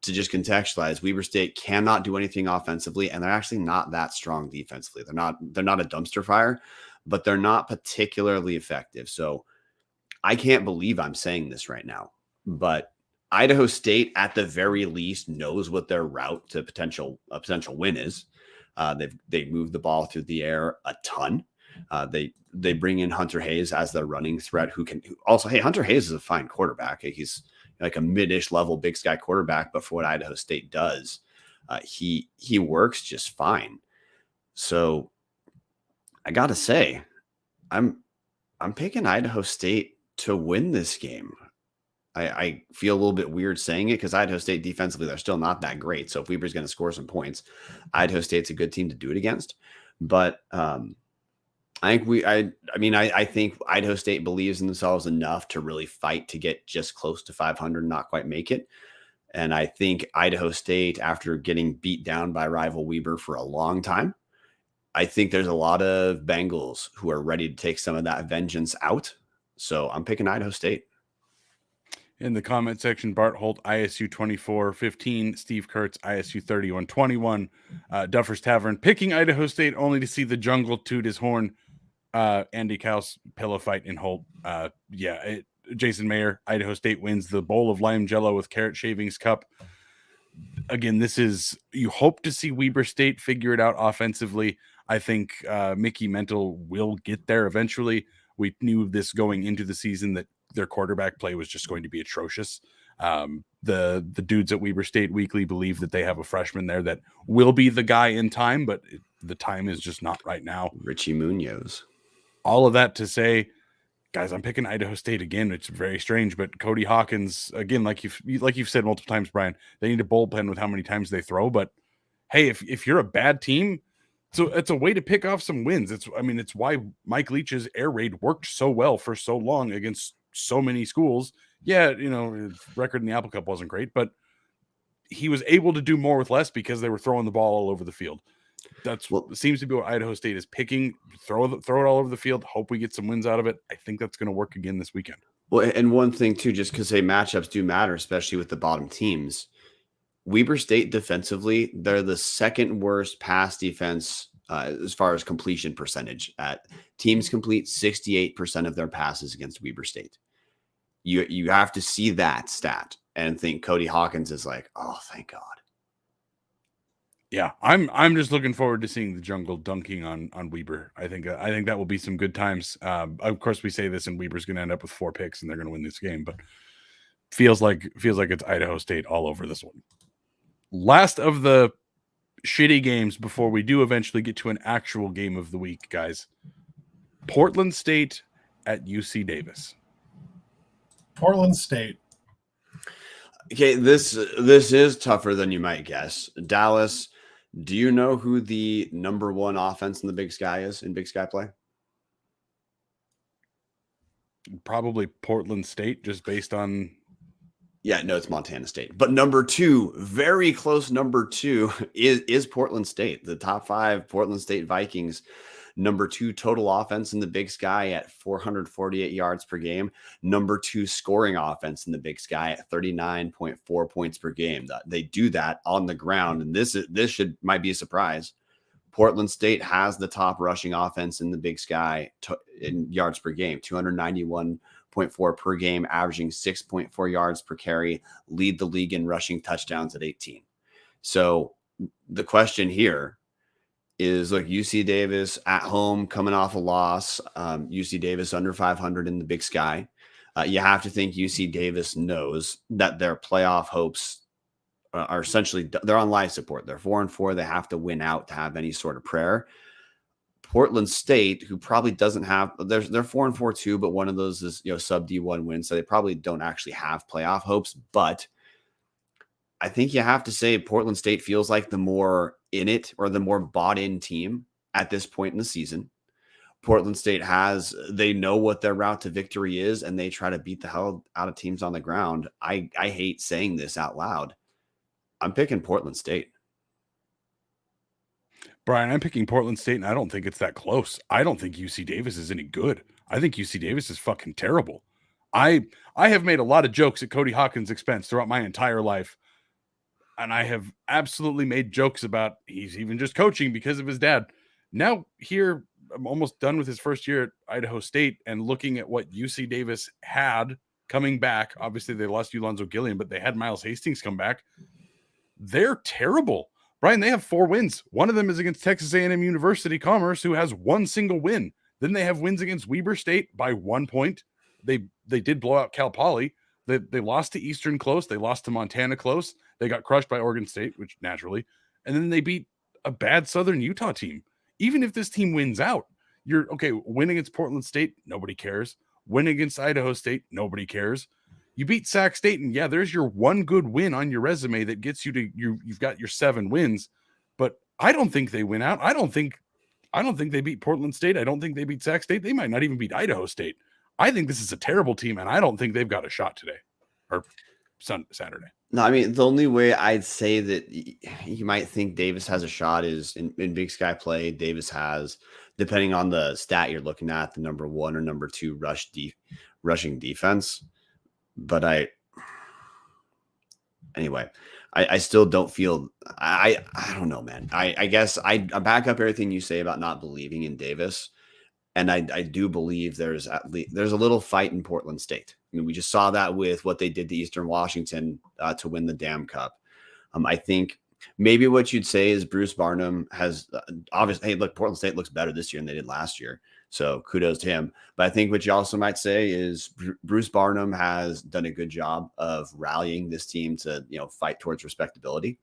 to just contextualize. Weber State cannot do anything offensively, and they're actually not that strong defensively. They're not a dumpster fire, but they're not particularly effective. So I can't believe I'm saying this right now, but Idaho State at the very least knows what their route to a potential win is. They move the ball through the air a ton. They bring in Hunter Hayes as their running threat, Hunter Hayes is a fine quarterback. He's like a mid-ish level Big Sky quarterback, but for what Idaho State does, he works just fine. So I gotta say, I'm picking Idaho State to win this game. I feel a little bit weird saying it because Idaho State defensively, they're still not that great. So if Weber's going to score some points, Idaho State's a good team to do it against. But I think Idaho State believes in themselves enough to really fight to get just close to 500, not quite make it. And I think Idaho State, after getting beat down by rival Weber for a long time, I think there's a lot of Bengals who are ready to take some of that vengeance out. So I'm picking Idaho State. In the comment section, Bart Holt, ISU 24-15, Steve Kurtz, ISU 31-21, Duffer's Tavern, picking Idaho State only to see the jungle toot his horn. Andy Kaus, pillow fight in Holt. Jason Mayer, Idaho State wins the bowl of lime jello with carrot shavings cup. Again, this is, you hope to see Weber State figure it out offensively. I think Mickey Mental will get there eventually. We knew this going into the season that their quarterback play was just going to be atrocious. The dudes at Weber State Weekly believe that they have a freshman there that will be the guy in time, but the time is just not right now. Richie Munoz. All of that to say, guys, I'm picking Idaho State again. It's very strange, but Cody Hawkins, again, like you've said multiple times, Brian, they need a bullpen with how many times they throw. But hey, if you're a bad team, so it's a way to pick off some wins. It's why Mike Leach's air raid worked so well for so long against so many schools. Yeah, his record in the Apple Cup wasn't great, but he was able to do more with less because they were throwing the ball all over the field. That's what seems to be what Idaho State is picking. Throw it all over the field. Hope we get some wins out of it. I think that's going to work again this weekend. Well, and one thing too, just because matchups do matter, especially with the bottom teams. Weber State defensively, they're the second worst pass defense as far as completion percentage. Teams complete 68% of their passes against Weber State. You have to see that stat and think Cody Hawkins is like, oh, thank God. Yeah, I'm just looking forward to seeing the jungle dunking on Weber. I think that will be some good times. Of course, we say this, and Weber's going to end up with 4 picks, and they're going to win this game. But feels like it's Idaho State all over this one. Last of the shitty games before we do eventually get to an actual game of the week, guys. Portland State at UC Davis. Portland State. Okay, this is tougher than you might guess. Dallas, do you know who the number 1 offense in the Big Sky is in Big Sky play? Probably Portland State, just based on... Yeah, no, it's Montana State. But number 2, very close number 2 is Portland State. The top 5 Portland State Vikings, number 2 total offense in the Big Sky at 448 yards per game. Number 2 scoring offense in the Big Sky at 39.4 points per game. They do that on the ground, and this might be a surprise. Portland State has the top rushing offense in the Big Sky in yards per game, 291.4 per game, averaging 6.4 yards per carry, lead the league in rushing touchdowns at 18. So the question here is, look, UC Davis at home coming off a loss. UC Davis under 500 in the Big Sky. You have to think UC Davis knows that their playoff hopes are essentially, they're on life support. They're 4-4. They have to win out to have any sort of prayer. Portland State, who probably doesn't have, they're 4-4 too, but one of those is sub D1 win, so they probably don't actually have playoff hopes. But I think you have to say Portland State feels like the more in it or the more bought in team at this point in the season. Portland State they know what their route to victory is, and they try to beat the hell out of teams on the ground. I hate saying this out loud. I'm picking Portland State. Brian, I'm picking Portland State, and I don't think it's that close. I don't think UC Davis is any good. I think UC Davis is fucking terrible. I have made a lot of jokes at Cody Hawkins' expense throughout my entire life, and I have absolutely made jokes about he's even just coaching because of his dad. Now here, I'm almost done with his first year at Idaho State, and looking at what UC Davis had coming back. Obviously, they lost Ulonzo Gilliam, but they had Miles Hastings come back. They're terrible. Brian, they have 4 wins. One of them is against Texas A&M University Commerce, who has 1 single win. Then they have wins against Weber State by 1 point. They did blow out Cal Poly. They lost to Eastern close. They lost to Montana close. They got crushed by Oregon State, which naturally. And then they beat a bad Southern Utah team. Even if this team wins out, you're okay. Win against Portland State, nobody cares. Win against Idaho State, nobody cares. You beat Sac State, and yeah, there's your one good win on your resume that gets you to you've got your 7 wins. But I don't think they win out. I don't think they beat Portland State. I don't think they beat Sac State. They might not even beat Idaho State. I think this is a terrible team, and I don't think they've got a shot today or Saturday. No, I mean, the only way I'd say that you might think Davis has a shot is in Big Sky play. Davis has, depending on the stat you're looking at, the number 1 or number 2 rushing defense. But I still don't feel I don't know, man. I guess I back up everything you say about not believing in Davis. And I do believe there's a little fight in Portland State. I mean, we just saw that with what they did to Eastern Washington to win the Dam Cup. I think maybe what you'd say is Bruce Barnum has obviously, hey, look, Portland State looks better this year than they did last year. So kudos to him. But I think what you also might say is Bruce Barnum has done a good job of rallying this team to, fight towards respectability.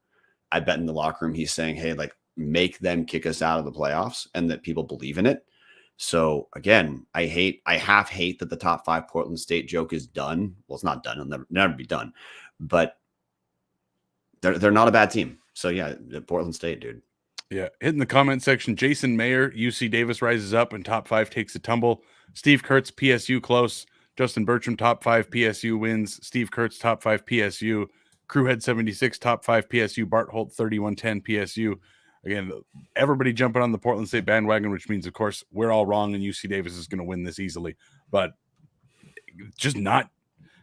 I bet in the locker room, he's saying, hey, like, make them kick us out of the playoffs and that people believe in it. So again, I half hate that the top 5 Portland State joke is done. Well, it's not done. It'll never be done, but they're not a bad team. So yeah, Portland State, dude. Yeah. Hit in the comment section. Jason Mayer, UC Davis rises up and top 5 takes a tumble. Steve Kurtz, PSU close. Justin Bertram, top 5 PSU wins. Steve Kurtz, top 5 PSU. Crewhead 76, top 5 PSU. Bart Holt, 3110 PSU. Again, everybody jumping on the Portland State bandwagon, which means, of course, we're all wrong and UC Davis is going to win this easily. But just not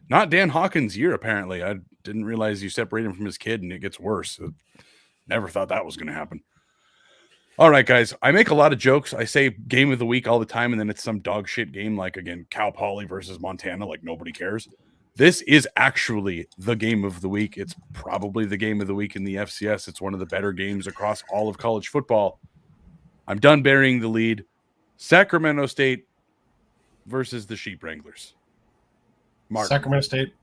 Dan Hawkins' year, apparently. I didn't realize you separate him from his kid and it gets worse. Never thought that was going to happen. All right, guys. I make a lot of jokes. I say game of the week all the time, and then it's some dog shit game like, again, Cal Poly versus Montana, like nobody cares. This is actually the game of the week. It's probably the game of the week in the FCS. It's one of the better games across all of college football. I'm done burying the lead. Sacramento State versus the Sheep Wranglers. Martin. Sacramento State.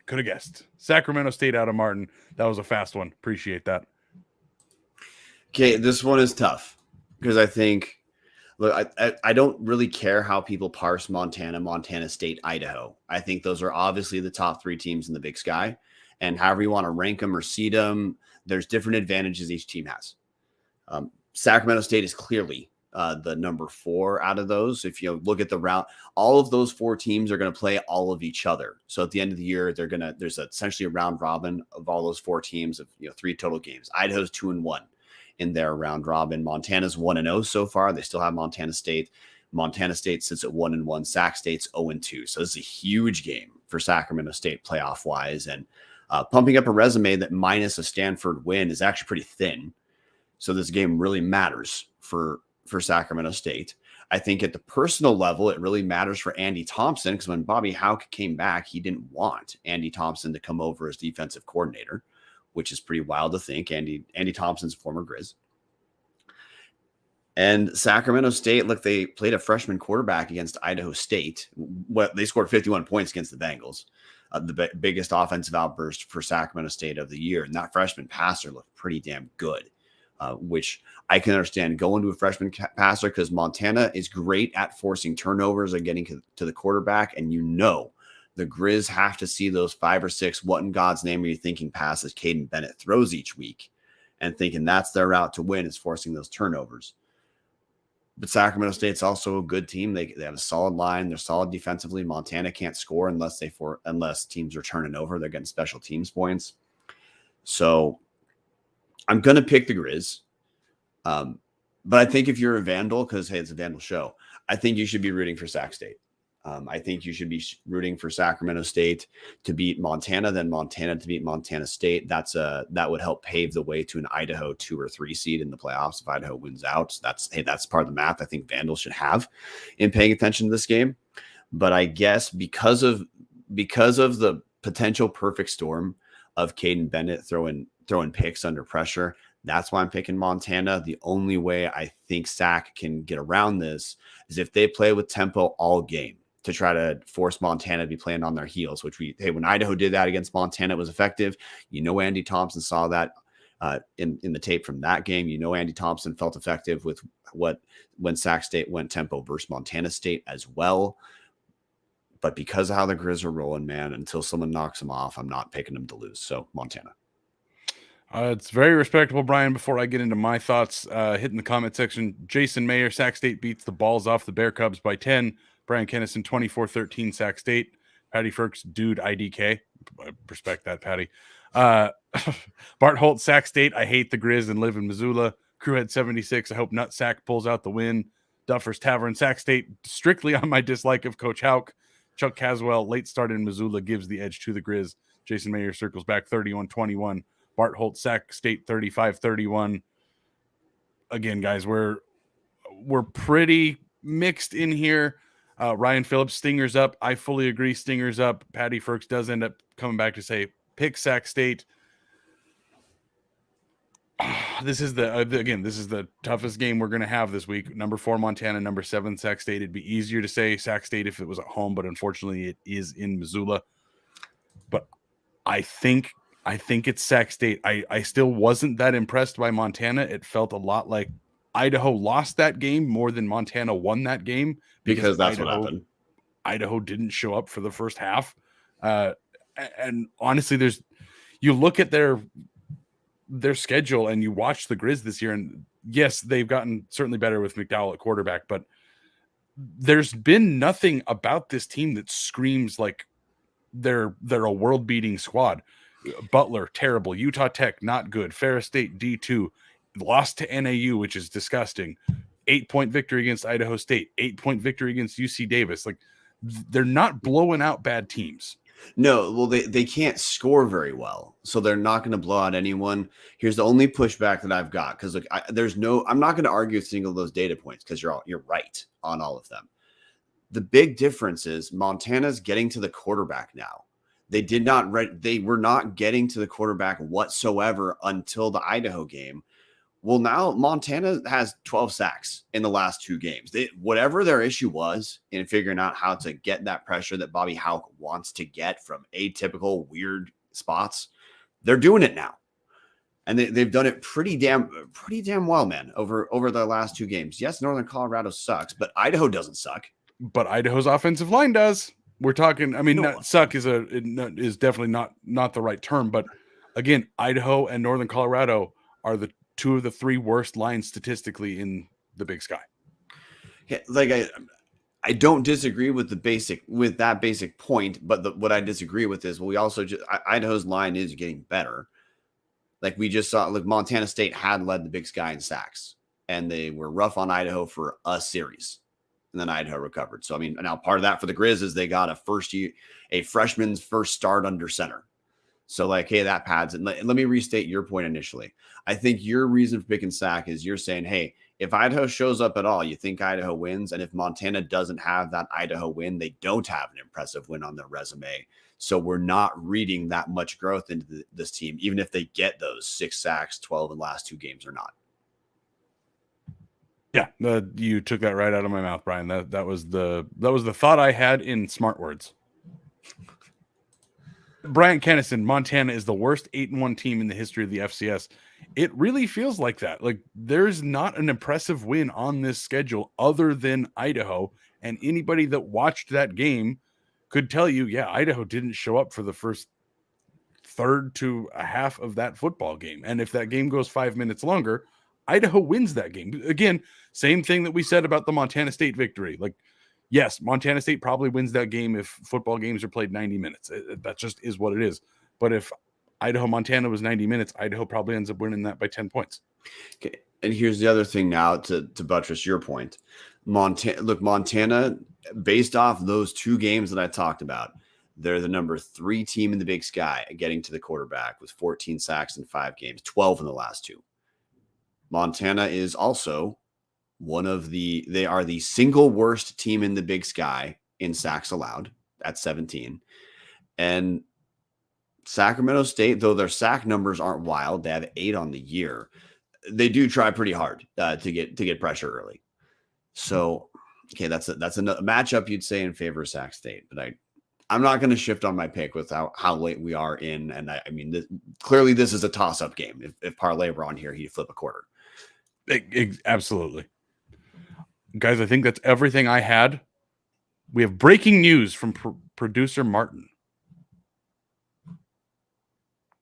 Could have guessed. Sacramento State out of Martin. That was a fast one. Appreciate that. Okay, this one is tough because I think, look, I don't really care how people parse Montana State, Idaho. I think those are obviously the top 3 teams in the Big Sky. And however you want to rank them or seed them, there's different advantages each team has. Sacramento State is clearly the number 4 out of those. If you look at the route, all of those 4 teams are going to play all of each other. So at the end of the year, there's essentially a round robin of all those 4 teams of 3 total games. Idaho's 2-1. In their round robin. Montana's 1-0 so far. They still have Montana State. Montana State sits at 1-1. Sac State's 0-2. So this is a huge game for Sacramento State playoff wise. And pumping up a resume that minus a Stanford win is actually pretty thin. So this game really matters for Sacramento State. I think at the personal level, it really matters for Andy Thompson because when Bobby Hauck came back, he didn't want Andy Thompson to come over as defensive coordinator, which is pretty wild to think. Andy Thompson's a former Grizz. And Sacramento State, look, they played a freshman quarterback against Idaho State. They scored 51 points against the Bengals, the biggest offensive outburst for Sacramento State of the year. And that freshman passer looked pretty damn good, which I can understand going to a freshman passer because Montana is great at forcing turnovers and getting to the quarterback. And the Grizz have to see those 5 or 6 what in God's name are you thinking passes Caden Bennett throws each week and thinking that's their route to win is forcing those turnovers. But Sacramento State's also a good team. They have a solid line. They're solid defensively. Montana can't score unless teams are turning over. They're getting special teams points. So I'm going to pick the Grizz. But I think if you're a Vandal, because, hey, it's a Vandal show, I think you should be rooting for Sac State. I think you should be rooting for Sacramento State to beat Montana, then Montana to beat Montana State. That would help pave the way to an Idaho 2 or 3 seed in the playoffs if Idaho wins out. That's part of the math I think Vandals should have in paying attention to this game. But I guess because of the potential perfect storm of Caden Bennett throwing picks under pressure, that's why I'm picking Montana. The only way I think Sac can get around this is if they play with tempo all game to try to force Montana to be playing on their heels, when Idaho did that against Montana, it was effective. Andy Thompson saw that in the tape from that game. Andy Thompson felt effective with when Sac State went tempo versus Montana State as well. But because of how the Grizz are rolling, man, until someone knocks them off, I'm not picking them to lose. So Montana. It's very respectable, Brian. Before I get into my thoughts, hitting the comment section, Jason Mayer, Sac State beats the balls off the Bear Cubs by 10. Brian Kennison, 24-13, Sac State. Patty Ferks, dude, IDK. I respect that, Patty. Bart Holt, Sac State. I hate the Grizz and live in Missoula. Crewhead 76. I hope Nutsack pulls out the win. Duffers Tavern, Sac State. Strictly on my dislike of Coach Hauk. Chuck Caswell, late start in Missoula, gives the edge to the Grizz. Jason Mayer circles back 31-21. Bart Holt, Sac State 35-31. Again, guys, we're pretty mixed in here. Ryan Phillips, Stingers up. I fully agree, Stingers up. Patty Ferks does end up coming back to say pick Sac State. This is the toughest game we're going to have this week. Number 4 Montana, number 7 Sac State. It'd be easier to say Sac State if it was at home, but unfortunately it is in Missoula. But I think it's Sac State. I still wasn't that impressed by Montana. It felt a lot like Idaho lost that game more than Montana won that game because that's what happened. Idaho didn't show up for the first half. And honestly, you look at their schedule and you watch the Grizz this year, and yes, they've gotten certainly better with McDowell at quarterback, but there's been nothing about this team that screams like they're a world-beating squad. Butler, terrible. Utah Tech, not good. Ferris State, D2, lost to NAU, which is disgusting. 8-point victory against Idaho State, 8-point victory against UC Davis. Like, they're not blowing out bad teams. No, well, they can't score very well, so they're not going to blow out anyone. Here's the only pushback that I've got, because I'm not going to argue with single of those data points, because you're right on all of them. The big difference is Montana's getting to the quarterback now. They were not getting to the quarterback whatsoever until the Idaho game. Well, now Montana has 12 sacks in the last 2 games. Whatever their issue was in figuring out how to get that pressure that Bobby Hauk wants to get from atypical, weird spots, they're doing it now. And they've done it pretty damn well, man, over the last 2 games. Yes, Northern Colorado sucks, but Idaho doesn't suck. But Idaho's offensive line does. We're talking, I mean, suck is definitely not the right term, but again, Idaho and Northern Colorado are the 2 of the 3 worst lines statistically in the Big Sky. Yeah, like I don't disagree with that basic point, but what I disagree with is, well, we also Idaho's line is getting better. Like we just saw, like Montana State had led the Big Sky in sacks, and they were rough on Idaho for a series. And then Idaho recovered. So, I mean, now part of that for the Grizz is they got a freshman's first start under center. So, like, hey, that pads. And let me restate your point initially. I think your reason for picking Sac is you're saying, hey, if Idaho shows up at all, you think Idaho wins. And if Montana doesn't have that Idaho win, they don't have an impressive win on their resume. So we're not reading that much growth into this team, even if they get those 6 sacks, 12 in the last 2 games or not. Yeah, you took that right out of my mouth, Brian. That was the thought I had in smart words. Brian Kennison, Montana is the worst 8-1 team in the history of the FCS. It really feels like that. Like there's not an impressive win on this schedule other than Idaho, and anybody that watched that game could tell you, yeah, Idaho didn't show up for the first third to a half of that football game. And if that game goes 5 minutes longer, Idaho wins that game. Again, same thing that we said about the Montana State victory. Like, yes, Montana State probably wins that game if football games are played 90 minutes. That just is what it is. But if Idaho-Montana was 90 minutes, Idaho probably ends up winning that by 10 points. Okay. And here's the other thing now to buttress your point. Montana, based off those 2 games that I talked about, they're the number 3 team in the Big Sky at getting to the quarterback with 14 sacks in 5 games, 12 in the last 2. Montana is also they are the single worst team in the Big Sky in sacks allowed at 17. And Sacramento State, though their sack numbers aren't wild, they have 8 on the year. They do try pretty hard to get pressure early. So, okay, that's a matchup you'd say in favor of Sac State, but I'm not going to shift on my pick with how late we are in. And I mean, clearly this is a toss-up game. If Parlay were on here, he'd flip a quarter. Absolutely. Guys, I think that's everything I had We have breaking news from producer Martin.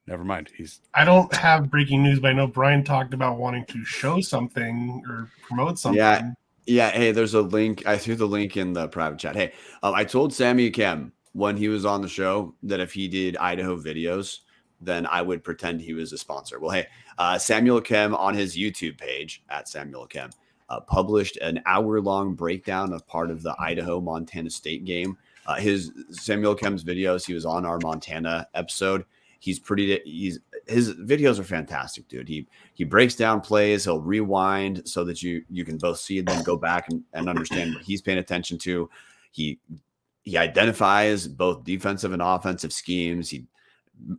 Never mind. I don't have breaking news, but I know Brian talked about wanting to show something or promote something. Yeah. Hey, there's a link. I threw the link in the private chat. Hey, I told Sammy Kem when he was on the show that if he did Idaho videos, then I would pretend he was a sponsor. Well, hey, Samuel Kem on his YouTube page at Samuel Kem published an hour-long breakdown of part of the Idaho-Montana State game. His Samuel Kem's videos, he was on our Montana episode. His videos are fantastic, dude. He breaks down plays. He'll rewind so that you can both see and then go back and understand what he's paying attention to. He identifies both defensive and offensive schemes.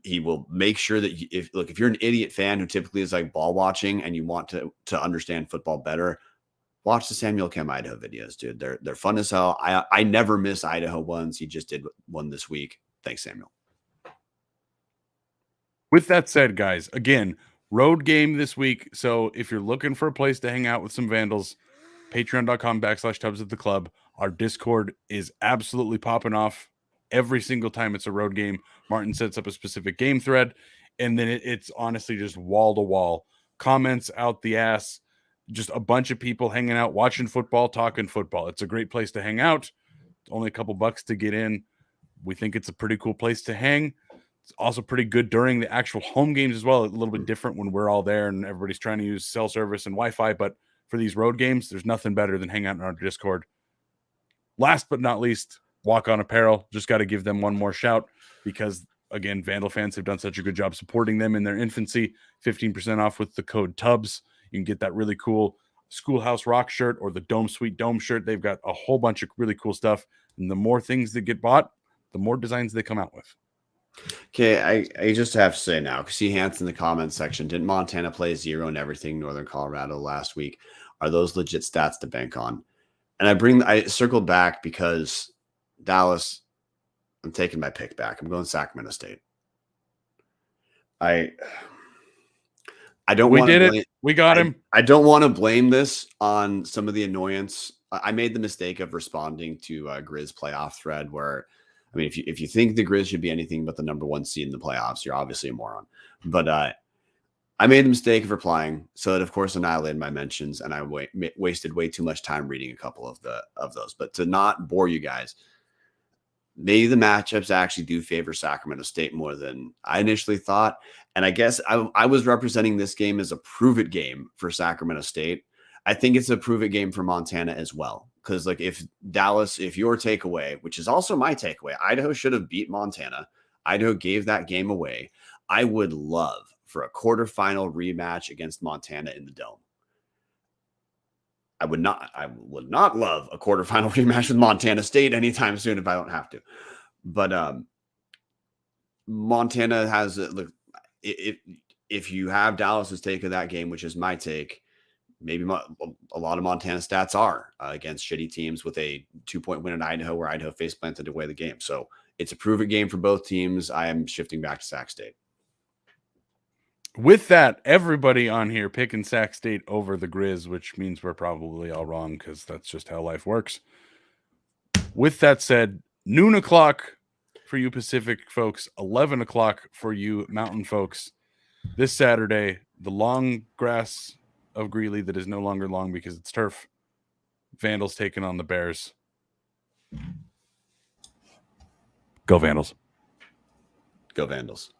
He will make sure that if you're an idiot fan who typically is like ball watching and you want to understand football better, watch the Samuel Kem Idaho videos, dude. They're fun as hell. I never miss Idaho ones. He just did one this week. Thanks, Samuel. With that said, guys, again, road game this week. So if you're looking for a place to hang out with some Vandals, patreon.com/Tubs at the Club. Our Discord is absolutely popping off every single time it's a road game. Martin sets up a specific game thread, and then it's honestly just wall to wall comments out the ass. Just a bunch of people hanging out, watching football, talking football. It's a great place to hang out. It's only a couple bucks to get in. We think it's a pretty cool place to hang. It's also pretty good during the actual home games as well. A little bit different when we're all there and everybody's trying to use cell service and Wi-Fi. But for these road games, there's nothing better than hanging out in our Discord. Last but not least, Walk On Apparel. Just got to give them one more shout because, again, Vandal fans have done such a good job supporting them in their infancy. 15% off with the code TUBS. You can get that really cool Schoolhouse Rock shirt or the Dome Sweet Dome shirt. They've got a whole bunch of really cool stuff. And the more things that get bought, the more designs they come out with. Okay, I just have to say now, because see Hans in the comments section, didn't Montana play 0 and everything Northern Colorado last week? Are those legit stats to bank on? And I circled back because Dallas, I'm taking my pick back. I'm going Sacramento State. I don't want to blame, we got him. I don't want to blame this on some of the annoyance. I made the mistake of responding to a Grizz playoff thread where, I mean, if you think the Grizz should be anything but the number 1 seed in the playoffs, you're obviously a moron. But I made the mistake of replying, so it of course annihilated my mentions, and I wasted way too much time reading a couple of those. But to not bore you guys, maybe the matchups actually do favor Sacramento State more than I initially thought. And I guess I was representing this game as a prove-it game for Sacramento State. I think it's a prove-it game for Montana as well. Because, like, if your takeaway, which is also my takeaway, Idaho should have beat Montana. Idaho gave that game away. I would love for a quarterfinal rematch against Montana in the Dome. I would not love a quarterfinal rematch with Montana State anytime soon if I don't have to. But Montana has if you have Dallas's take of that game, which is my take, maybe a lot of Montana stats are against shitty teams with a 2-point win in Idaho where Idaho face planted away the game. So it's a prove-it game for both teams. I am shifting back to Sac State. With that, everybody on here picking Sac State over the Grizz, which means we're probably all wrong because that's just how life works. With that said, noon o'clock for you Pacific folks, 11 o'clock for you Mountain folks. This Saturday, the long grass of Greeley that is no longer long because it's turf. Vandals taking on the Bears. Go Vandals. Go Vandals.